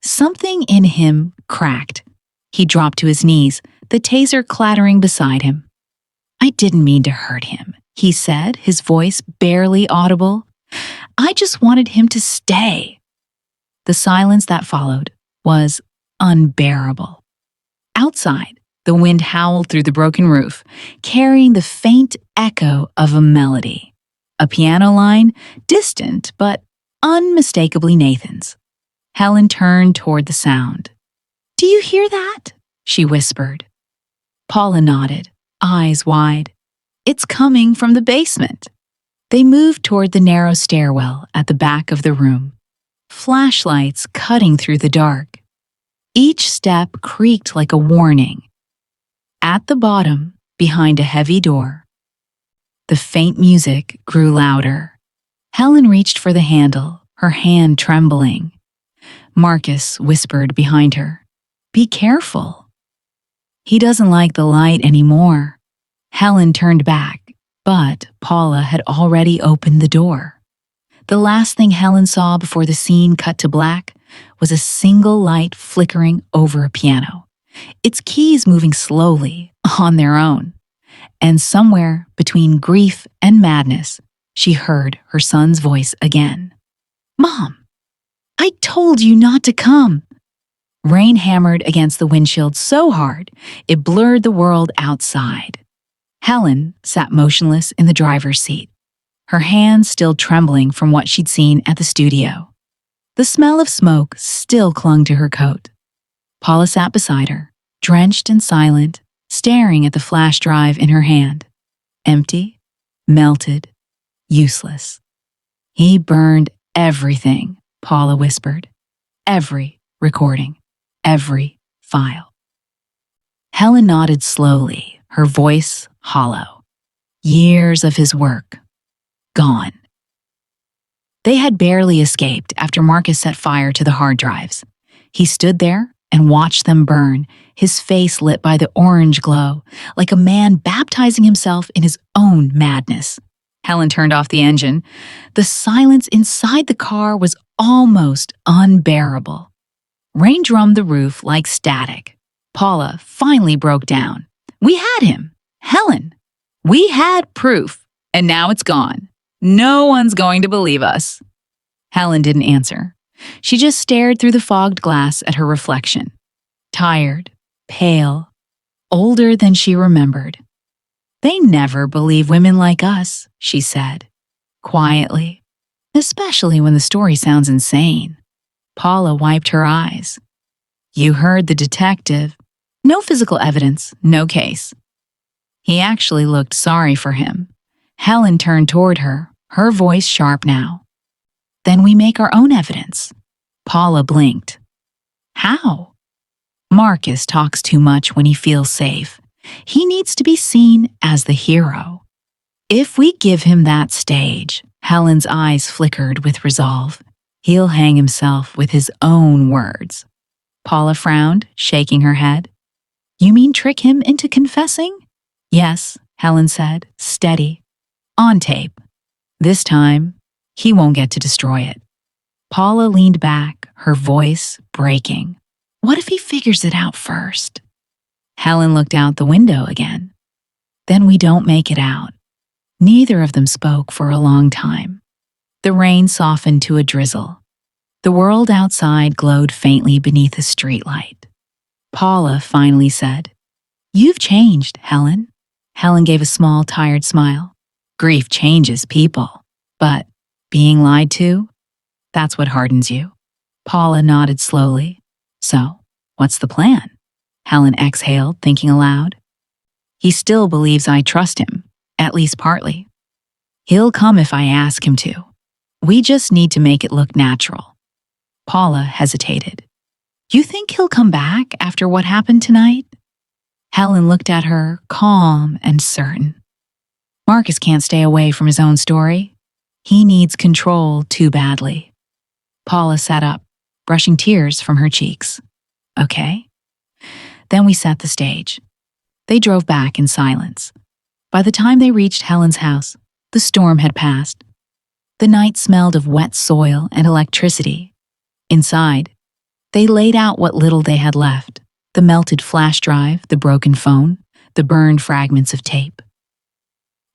Something in him cracked. He dropped to his knees, the taser clattering beside him. "I didn't mean to hurt him," he said, his voice barely audible. "I just wanted him to stay." The silence that followed was unbearable. Outside, the wind howled through the broken roof, carrying the faint echo of a melody. A piano line, distant but unmistakably Nathan's. Helen turned toward the sound. "Do you hear that?" she whispered. Paula nodded, eyes wide. "It's coming from the basement." They moved toward the narrow stairwell at the back of the room, flashlights cutting through the dark. Each step creaked like a warning. At the bottom, behind a heavy door, the faint music grew louder. Helen reached for the handle, her hand trembling. Marcus whispered behind her, "Be careful." "He doesn't like the light anymore." Helen turned back, but Paula had already opened the door. The last thing Helen saw before the scene cut to black was a single light flickering over a piano, its keys moving slowly on their own. And somewhere between grief and madness, she heard her son's voice again. "Mom, I told you not to come." Rain hammered against the windshield so hard it blurred the world outside. Helen sat motionless in the driver's seat, her hands still trembling from what she'd seen at the studio. The smell of smoke still clung to her coat. Paula sat beside her, drenched and silent, staring at the flash drive in her hand. Empty, melted, useless. "He burned everything," Paula whispered. "Every recording, every file." Helen nodded slowly, her voice hollow. Years of his work, gone. They had barely escaped after Marcus set fire to the hard drives. He stood there and watched them burn, his face lit by the orange glow, like a man baptizing himself in his own madness. Helen turned off the engine. The silence inside the car was almost unbearable. Rain drummed the roof like static. Paula finally broke down. "We had him, Helen. We had proof, and now it's gone. No one's going to believe us." Helen didn't answer. She just stared through the fogged glass at her reflection. Tired, pale, older than she remembered. "They never believe women like us," she said, quietly, "especially when the story sounds insane." Paula wiped her eyes. "You heard the detective. No physical evidence, no case." He actually looked sorry for him. Helen turned toward her, her voice sharp now. "Then we make our own evidence." Paula blinked. "How?" "Marcus talks too much when he feels safe. He needs to be seen as the hero. If we give him that stage," Helen's eyes flickered with resolve, "he'll hang himself with his own words." Paula frowned, shaking her head. "You mean trick him into confessing?" "Yes," Helen said, steady. "On tape. This time, he won't get to destroy it." Paula leaned back, her voice breaking. "What if he figures it out first?" Helen looked out the window again. "Then we don't make it out." Neither of them spoke for a long time. The rain softened to a drizzle. The world outside glowed faintly beneath a streetlight. Paula finally said, "You've changed, Helen." Helen gave a small, tired smile. "Grief changes people. But being lied to, that's what hardens you." Paula nodded slowly. "So, what's the plan?" Helen exhaled, thinking aloud. "He still believes I trust him, at least partly. He'll come if I ask him to. We just need to make it look natural." Paula hesitated. "You think he'll come back after what happened tonight?" Helen looked at her, calm and certain. "Marcus can't stay away from his own story. He needs control too badly." Paula sat up, brushing tears from her cheeks. Okay. Then we set the stage. They drove back in silence. By the time they reached Helen's house, the storm had passed. The night smelled of wet soil and electricity. Inside, they laid out what little they had left: the melted flash drive, the broken phone, the burned fragments of tape.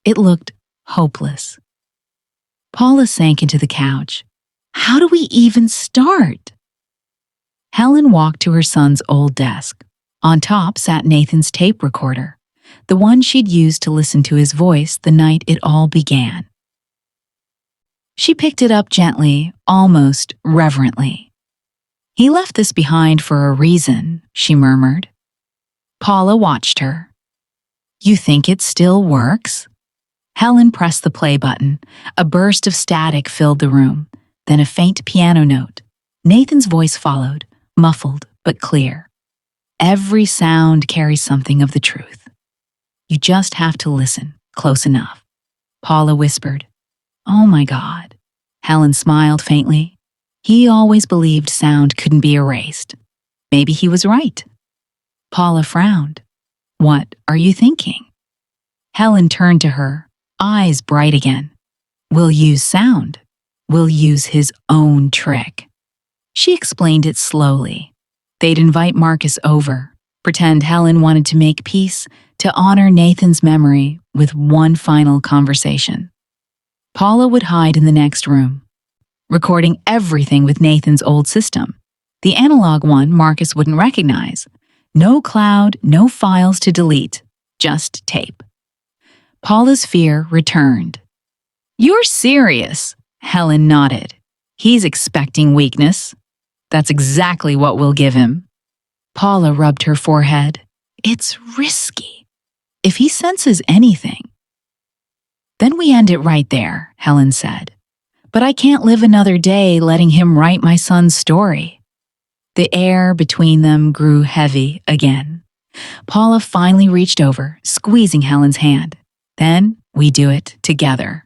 It looked hopeless. Paula sank into the couch. How do we even start? Helen walked to her son's old desk. On top sat Nathan's tape recorder, the one she'd used to listen to his voice the night it all began. She picked it up gently, almost reverently. "He left this behind for a reason," she murmured. Paula watched her. "You think it still works?" Helen pressed the play button. A burst of static filled the room, then a faint piano note. Nathan's voice followed, muffled but clear. Every sound carries something of the truth. You just have to listen close enough. Paula whispered, "Oh my God." Helen smiled faintly. He always believed sound couldn't be erased. Maybe he was right. Paula frowned. "What are you thinking?" Helen turned to her, eyes bright again. "We'll use sound. We'll use his own trick." She explained it slowly. They'd invite Marcus over, pretend Helen wanted to make peace, to honor Nathan's memory with one final conversation. Paula would hide in the next room, recording everything with Nathan's old system, the analog one Marcus wouldn't recognize. No cloud, no files to delete, just tape. Paula's fear returned. "You're serious?" Helen nodded. "He's expecting weakness. That's exactly what we'll give him." Paula rubbed her forehead. "It's risky. If he senses anything." "Then we end it right there," Helen said. "But I can't live another day letting him write my son's story." The air between them grew heavy again. Paula finally reached over, squeezing Helen's hand. "Then we do it together."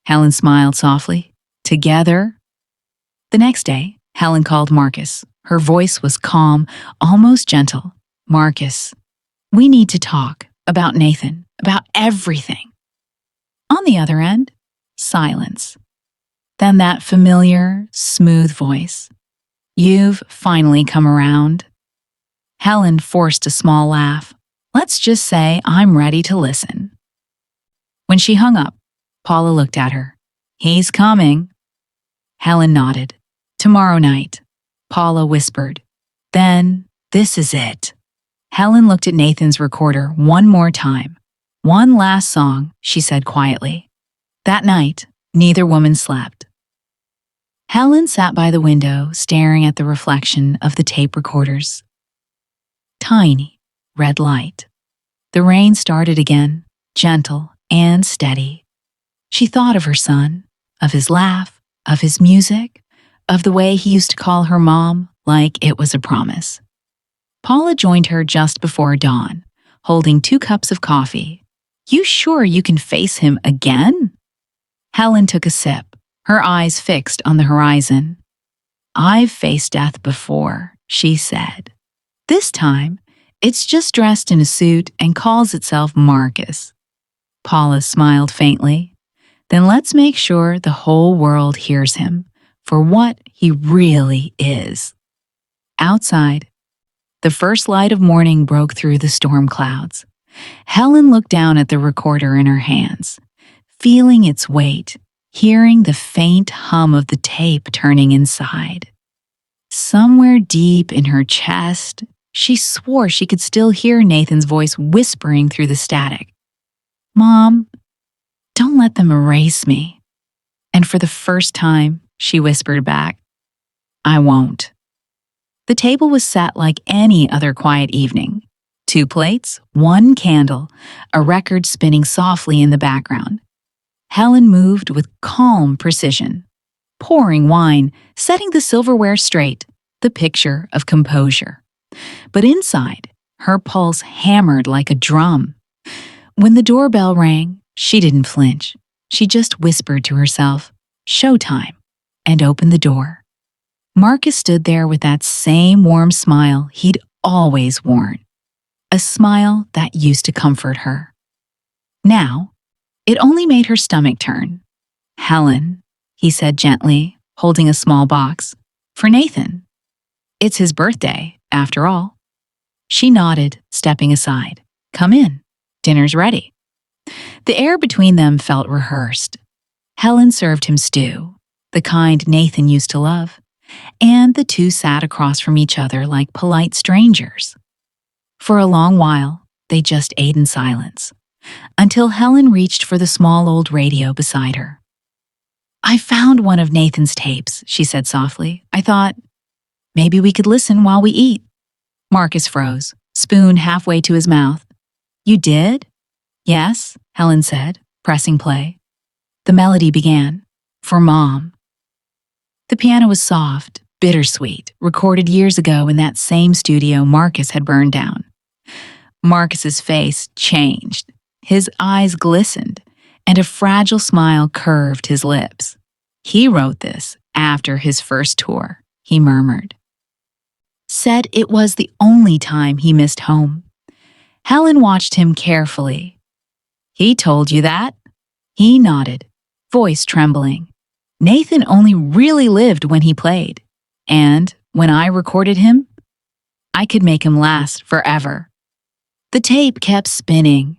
Helen smiled softly. "Together?" The next day, Helen called Marcus. Her voice was calm, almost gentle. "Marcus, we need to talk about Nathan, about everything." On the other end, silence. Then that familiar, smooth voice. "You've finally come around." Helen forced a small laugh. "Let's just say I'm ready to listen." When she hung up, Paula looked at her. "He's coming." Helen nodded. "Tomorrow night," Paula whispered. "Then, this is it." Helen looked at Nathan's recorder one more time. "One last song," she said quietly. That night, neither woman slept. Helen sat by the window, staring at the reflection of the tape recorder's tiny red light. The rain started again, gentle and steady. She thought of her son, of his laugh, of his music, of the way he used to call her mom like it was a promise. Paula joined her just before dawn, holding 2 cups of coffee. "You sure you can face him again?" Helen took a sip, her eyes fixed on the horizon. "I've faced death before," she said. "This time, it's just dressed in a suit and calls itself Marcus." Paula smiled faintly. "Then let's make sure the whole world hears him for what he really is." Outside, the first light of morning broke through the storm clouds. Helen looked down at the recorder in her hands, feeling its weight, hearing the faint hum of the tape turning inside. Somewhere deep in her chest, she swore she could still hear Nathan's voice whispering through the static. "Mom, don't let them erase me." And for the first time, she whispered back, "I won't." The table was set like any other quiet evening. 2 plates, 1 candle, a record spinning softly in the background. Helen moved with calm precision, pouring wine, setting the silverware straight, the picture of composure. But inside, her pulse hammered like a drum. When the doorbell rang, she didn't flinch. She just whispered to herself, "Showtime," and opened the door. Marcus stood there with that same warm smile he'd always worn, a smile that used to comfort her. Now, it only made her stomach turn. "Helen," he said gently, holding a small box, "for Nathan. It's his birthday, after all." She nodded, stepping aside. "Come in. Dinner's ready." The air between them felt rehearsed. Helen served him stew, the kind Nathan used to love, and the two sat across from each other like polite strangers. For a long while, they just ate in silence, until Helen reached for the small old radio beside her. "I found one of Nathan's tapes," she said softly. "I thought, maybe we could listen while we eat." Marcus froze, spoon halfway to his mouth. "You did?" "Yes," Helen said, pressing play. The melody began, "For Mom." The piano was soft, bittersweet, recorded years ago in that same studio Marcus had burned down. Marcus's face changed. His eyes glistened, and a fragile smile curved his lips. "He wrote this after his first tour," he murmured. Said it was the only time he missed home. Helen watched him carefully. "He told you that?" He nodded, voice trembling. "Nathan only really lived when he played. And when I recorded him, I could make him last forever." The tape kept spinning.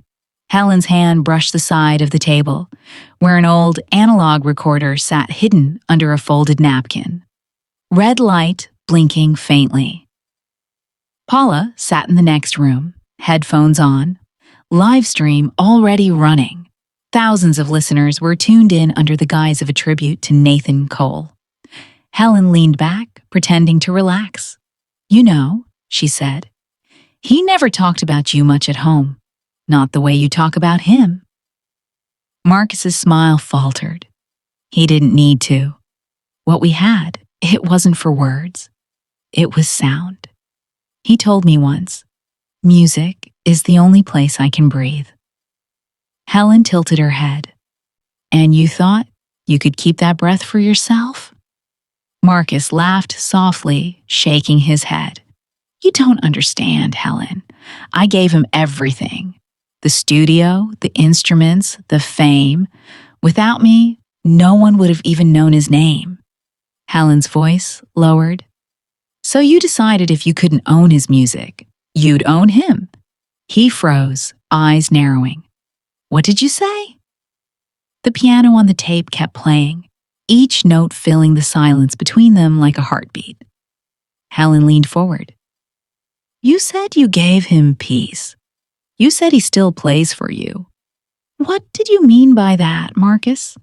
Helen's hand brushed the side of the table, where an old analog recorder sat hidden under a folded napkin. Red light blinking faintly. Paula sat in the next room, headphones on, live stream already running. Thousands of listeners were tuned in under the guise of a tribute to Nathan Cole. Helen leaned back, pretending to relax. "You know," she said, "he never talked about you much at home. Not the way you talk about him." Marcus's smile faltered. He didn't need to. What we had, it wasn't for words. It was sound. He told me once, "Music is the only place I can breathe." Helen tilted her head. "And you thought you could keep that breath for yourself?" Marcus laughed softly, shaking his head. "You don't understand, Helen. I gave him everything. The studio, the instruments, the fame. Without me, no one would have even known his name." Helen's voice lowered. "So you decided if you couldn't own his music, you'd own him." He froze, eyes narrowing. "What did you say?" The piano on the tape kept playing, each note filling the silence between them like a heartbeat. Helen leaned forward. "You said you gave him peace. You said he still plays for you. What did you mean by that, Marcus?"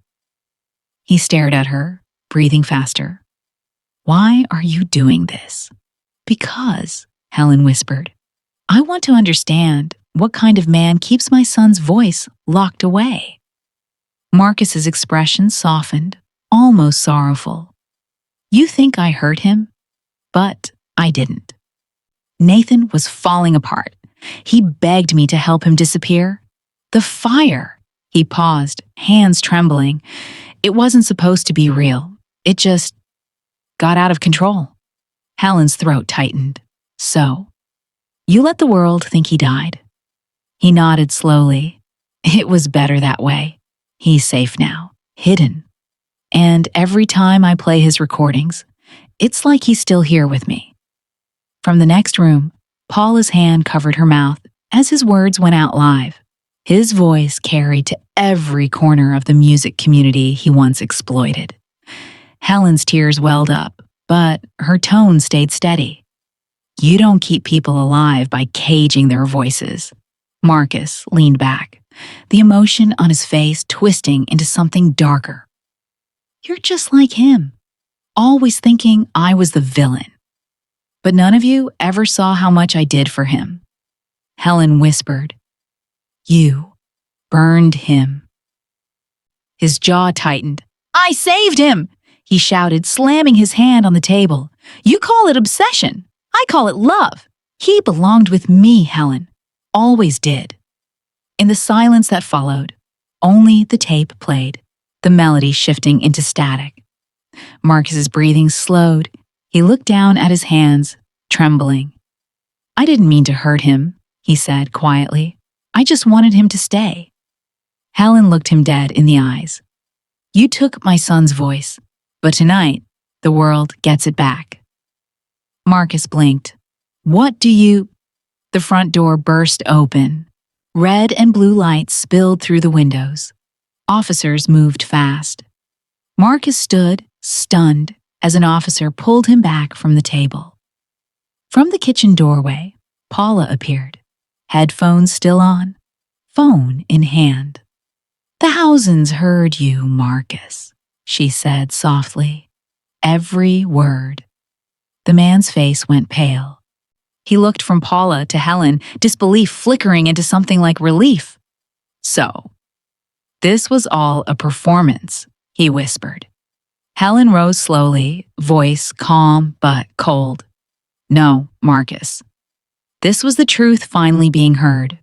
He stared at her, breathing faster. "Why are you doing this?" "Because," Helen whispered, "I want to understand what kind of man keeps my son's voice locked away." Marcus's expression softened, almost sorrowful. "You think I hurt him? But I didn't. Nathan was falling apart. He begged me to help him disappear. The fire." He paused, hands trembling. "It wasn't supposed to be real. It just got out of control." Helen's throat tightened. "So, you let the world think he died?" He nodded slowly. "It was better that way. He's safe now, hidden. And every time I play his recordings, it's like he's still here with me." From the next room, Paula's hand covered her mouth as his words went out live. His voice carried to every corner of the music community he once exploited. Helen's tears welled up, but her tone stayed steady. "You don't keep people alive by caging their voices." Marcus leaned back, the emotion on his face twisting into something darker. "You're just like him, always thinking I was the villain. But none of you ever saw how much I did for him." Helen whispered, "You burned him." His jaw tightened. "I saved him!" he shouted, slamming his hand on the table. "You call it obsession. I call it love. He belonged with me, Helen. Always did." In the silence that followed, only the tape played, the melody shifting into static. Marcus's breathing slowed. He looked down at his hands, trembling. I didn't mean to hurt him, he said quietly. I just wanted him to stay. Helen looked him dead in the eyes. You took my son's voice, but tonight, the world gets it back. Marcus blinked. What do you... The front door burst open. Red and blue lights spilled through the windows. Officers moved fast. Marcus stood, stunned, as an officer pulled him back from the table. From the kitchen doorway, Paula appeared, headphones still on, phone in hand. The Housens heard you, Marcus, she said softly. Every word. The man's face went pale. He looked from Paula to Helen, disbelief flickering into something like relief. So, this was all a performance, he whispered. Helen rose slowly, voice calm but cold. No, Marcus. This was the truth finally being heard.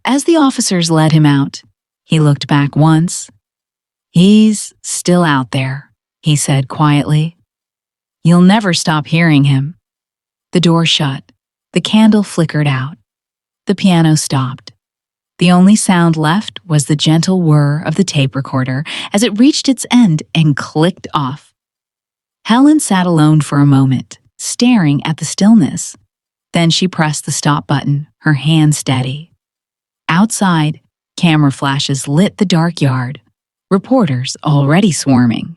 As the officers led him out, he looked back once. He's still out there, he said quietly. You'll never stop hearing him. The door shut. The candle flickered out. The piano stopped. The only sound left was the gentle whir of the tape recorder as it reached its end and clicked off. Helen sat alone for a moment, staring at the stillness. Then she pressed the stop button, her hand steady. Outside, camera flashes lit the dark yard, reporters already swarming.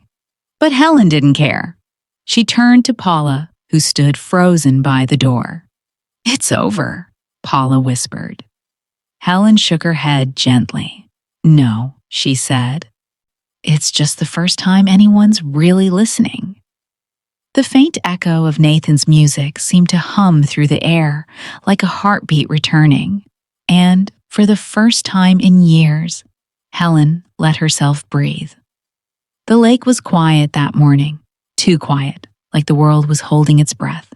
But Helen didn't care. She turned to Paula, who stood frozen by the door. It's over, Paula whispered. Helen shook her head gently. No, she said. It's just the first time anyone's really listening. The faint echo of Nathan's music seemed to hum through the air, like a heartbeat returning. And, for the first time in years, Helen let herself breathe. The lake was quiet that morning, too quiet, like the world was holding its breath.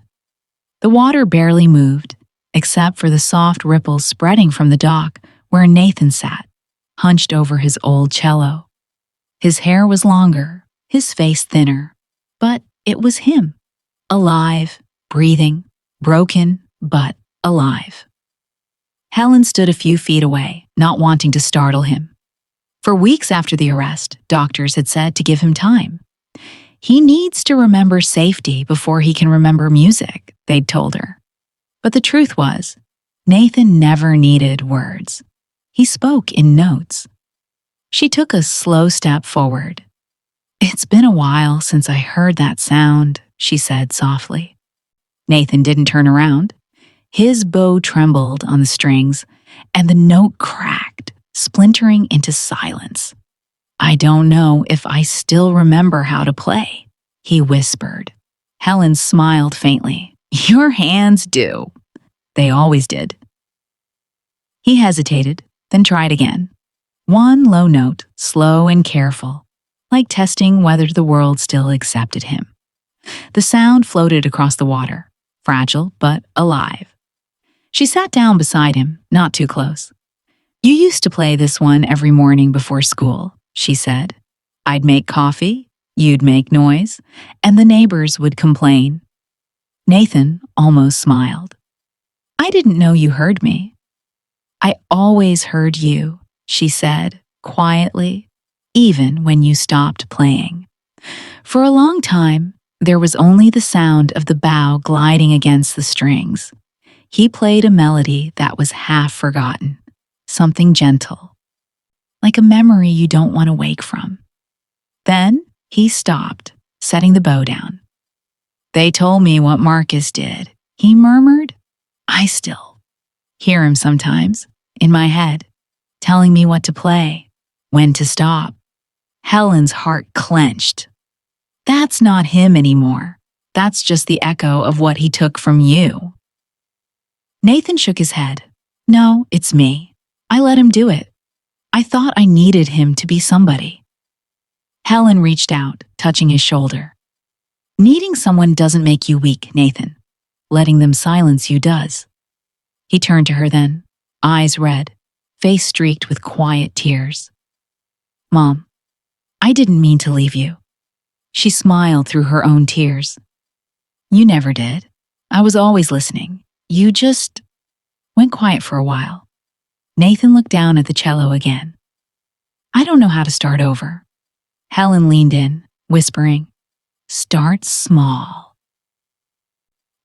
The water barely moved, except for the soft ripples spreading from the dock where Nathan sat, hunched over his old cello. His hair was longer, his face thinner, but it was him. Alive, breathing, broken, but alive. Helen stood a few feet away, not wanting to startle him. For weeks after the arrest, doctors had said to give him time. He needs to remember safety before he can remember music, they'd told her. But the truth was, Nathan never needed words. He spoke in notes. She took a slow step forward. It's been a while since I heard that sound, she said softly. Nathan didn't turn around. His bow trembled on the strings, and the note cracked, splintering into silence. I don't know if I still remember how to play, he whispered. Helen smiled faintly. Your hands do. They always did. He hesitated, then tried again. One low note, slow and careful, like testing whether the world still accepted him. The sound floated across the water, fragile but alive. She sat down beside him, not too close. You used to play this one every morning before school, she said. I'd make coffee, you'd make noise, and the neighbors would complain. Nathan almost smiled. I didn't know you heard me. I always heard you, she said, quietly, even when you stopped playing. For a long time, there was only the sound of the bow gliding against the strings. He played a melody that was half forgotten, something gentle, like a memory you don't want to wake from. Then he stopped, setting the bow down. They told me what Marcus did, he murmured. I still hear him sometimes, in my head, telling me what to play, when to stop. Helen's heart clenched. That's not him anymore. That's just the echo of what he took from you. Nathan shook his head. No, it's me. I let him do it. I thought I needed him to be somebody. Helen reached out, touching his shoulder. Needing someone doesn't make you weak, Nathan. Letting them silence you does. He turned to her then, eyes red, face streaked with quiet tears. Mom, I didn't mean to leave you. She smiled through her own tears. You never did. I was always listening. You just went quiet for a while. Nathan looked down at the cello again. I don't know how to start over. Helen leaned in, whispering, Start small.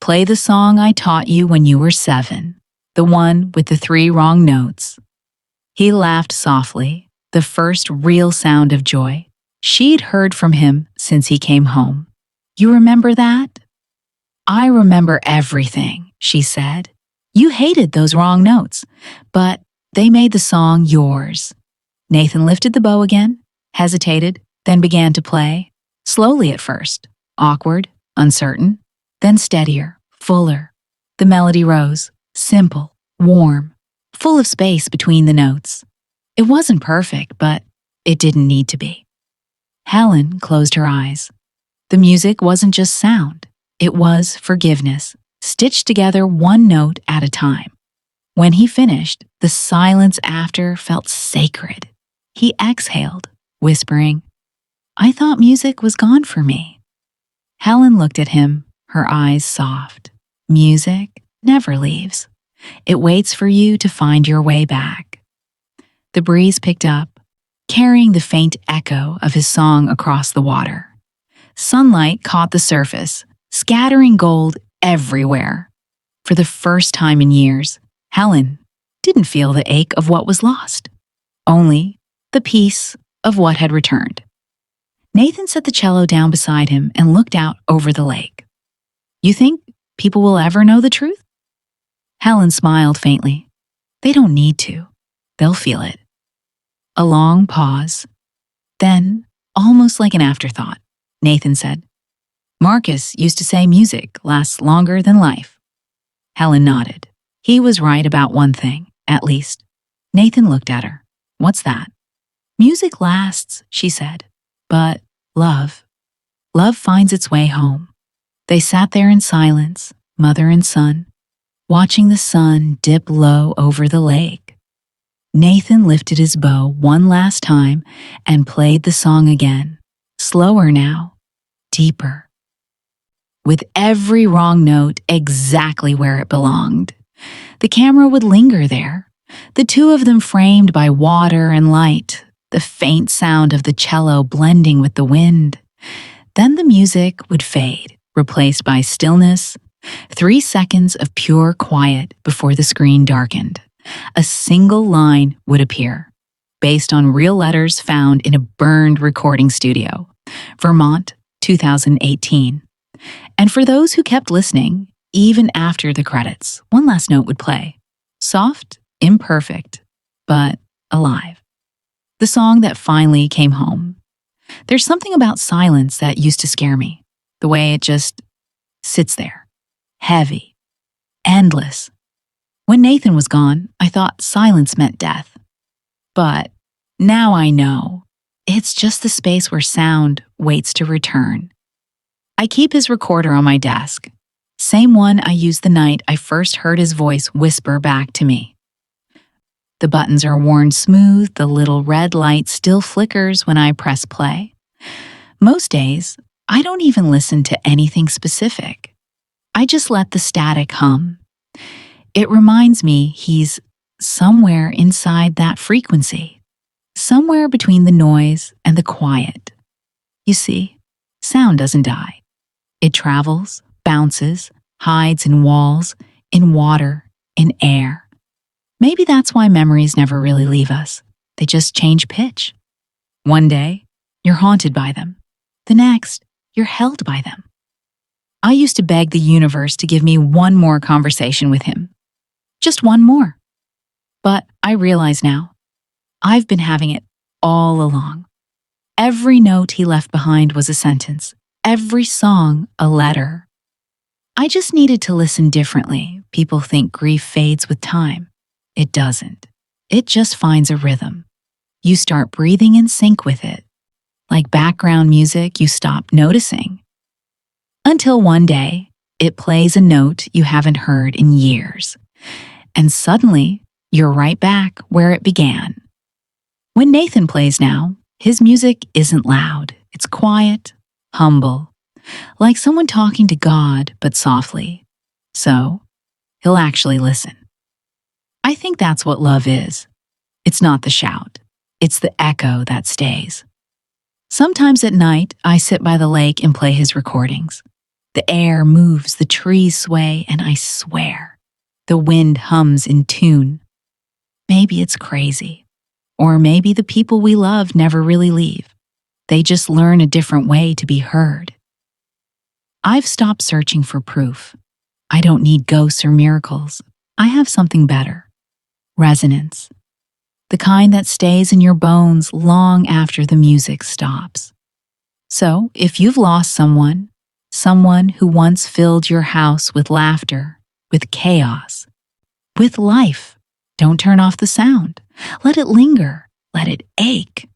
Play the song I taught you when you were 7, the one with the 3 wrong notes. He laughed softly, the first real sound of joy she'd heard from him since he came home. You remember that? I remember everything, she said. You hated those wrong notes, but they made the song yours. Nathan lifted the bow again, hesitated, then began to play. Slowly at first, awkward, uncertain, then steadier, fuller. The melody rose, simple, warm, full of space between the notes. It wasn't perfect, but it didn't need to be. Helen closed her eyes. The music wasn't just sound, it was forgiveness, stitched together one note at a time. When he finished, the silence after felt sacred. He exhaled, whispering, I thought music was gone for me. Helen looked at him, her eyes soft. Music never leaves. It waits for you to find your way back. The breeze picked up, carrying the faint echo of his song across the water. Sunlight caught the surface, scattering gold everywhere. For the first time in years, Helen didn't feel the ache of what was lost, only the peace of what had returned. Nathan set the cello down beside him and looked out over the lake. You think people will ever know the truth? Helen smiled faintly. They don't need to. They'll feel it. A long pause. Then, almost like an afterthought, Nathan said, Marcus used to say music lasts longer than life. Helen nodded. He was right about one thing, at least. Nathan looked at her. What's that? Music lasts, she said, but love finds its way home. They sat there in silence, mother and son, watching the sun dip low over the lake. Nathan lifted his bow one last time and played the song again, slower now, deeper, with every wrong note exactly where it belonged. The camera would linger there, the two of them framed by water and light, the faint sound of the cello blending with the wind. Then the music would fade, replaced by stillness, 3 seconds of pure quiet before the screen darkened. A single line would appear, based on real letters found in a burned recording studio, Vermont, 2018. And for those who kept listening, even after the credits, one last note would play. Soft, imperfect, but alive. The song that finally came home. There's something about silence that used to scare me, the way it just sits there, heavy, endless. When Nathan was gone, I thought silence meant death. But now I know, it's just the space where sound waits to return. I keep his recorder on my desk, same one I used the night I first heard his voice whisper back to me. The buttons are worn smooth, the little red light still flickers when I press play. Most days, I don't even listen to anything specific. I just let the static hum. It reminds me he's somewhere inside that frequency, somewhere between the noise and the quiet. You see, sound doesn't die. It travels, bounces, hides in walls, in water, in air. Maybe that's why memories never really leave us. They just change pitch. One day, you're haunted by them. The next, you're held by them. I used to beg the universe to give me one more conversation with him. Just one more. But I realize now, I've been having it all along. Every note he left behind was a sentence, every song a letter. I just needed to listen differently. People think grief fades with time. It doesn't. It just finds a rhythm. You start breathing in sync with it. Like background music you stop noticing. Until one day, it plays a note you haven't heard in years. And suddenly, you're right back where it began. When Nathan plays now, his music isn't loud. It's quiet, humble. like someone talking to God but softly. So, he'll actually listen. I think that's what love is. It's not the shout, it's the echo that stays. Sometimes at night, I sit by the lake and play his recordings. The air moves, the trees sway, and I swear, the wind hums in tune. Maybe it's crazy. Or maybe the people we love never really leave. They just learn a different way to be heard. I've stopped searching for proof. I don't need ghosts or miracles. I have something better. Resonance. The kind that stays in your bones long after the music stops. So, if you've lost someone who once filled your house with laughter, with chaos, with life, don't turn off the sound. Let it linger. Let it ache.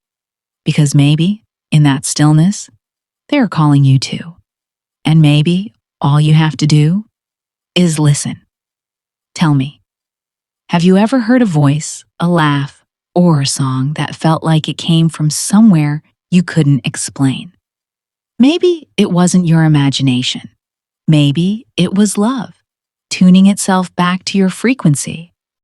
Because maybe, in that stillness, they're calling you too. And maybe all you have to do is listen. Tell me, have you ever heard a voice, a laugh, or a song that felt like it came from somewhere you couldn't explain? Maybe it wasn't your imagination. Maybe it was love, tuning itself back to your frequency.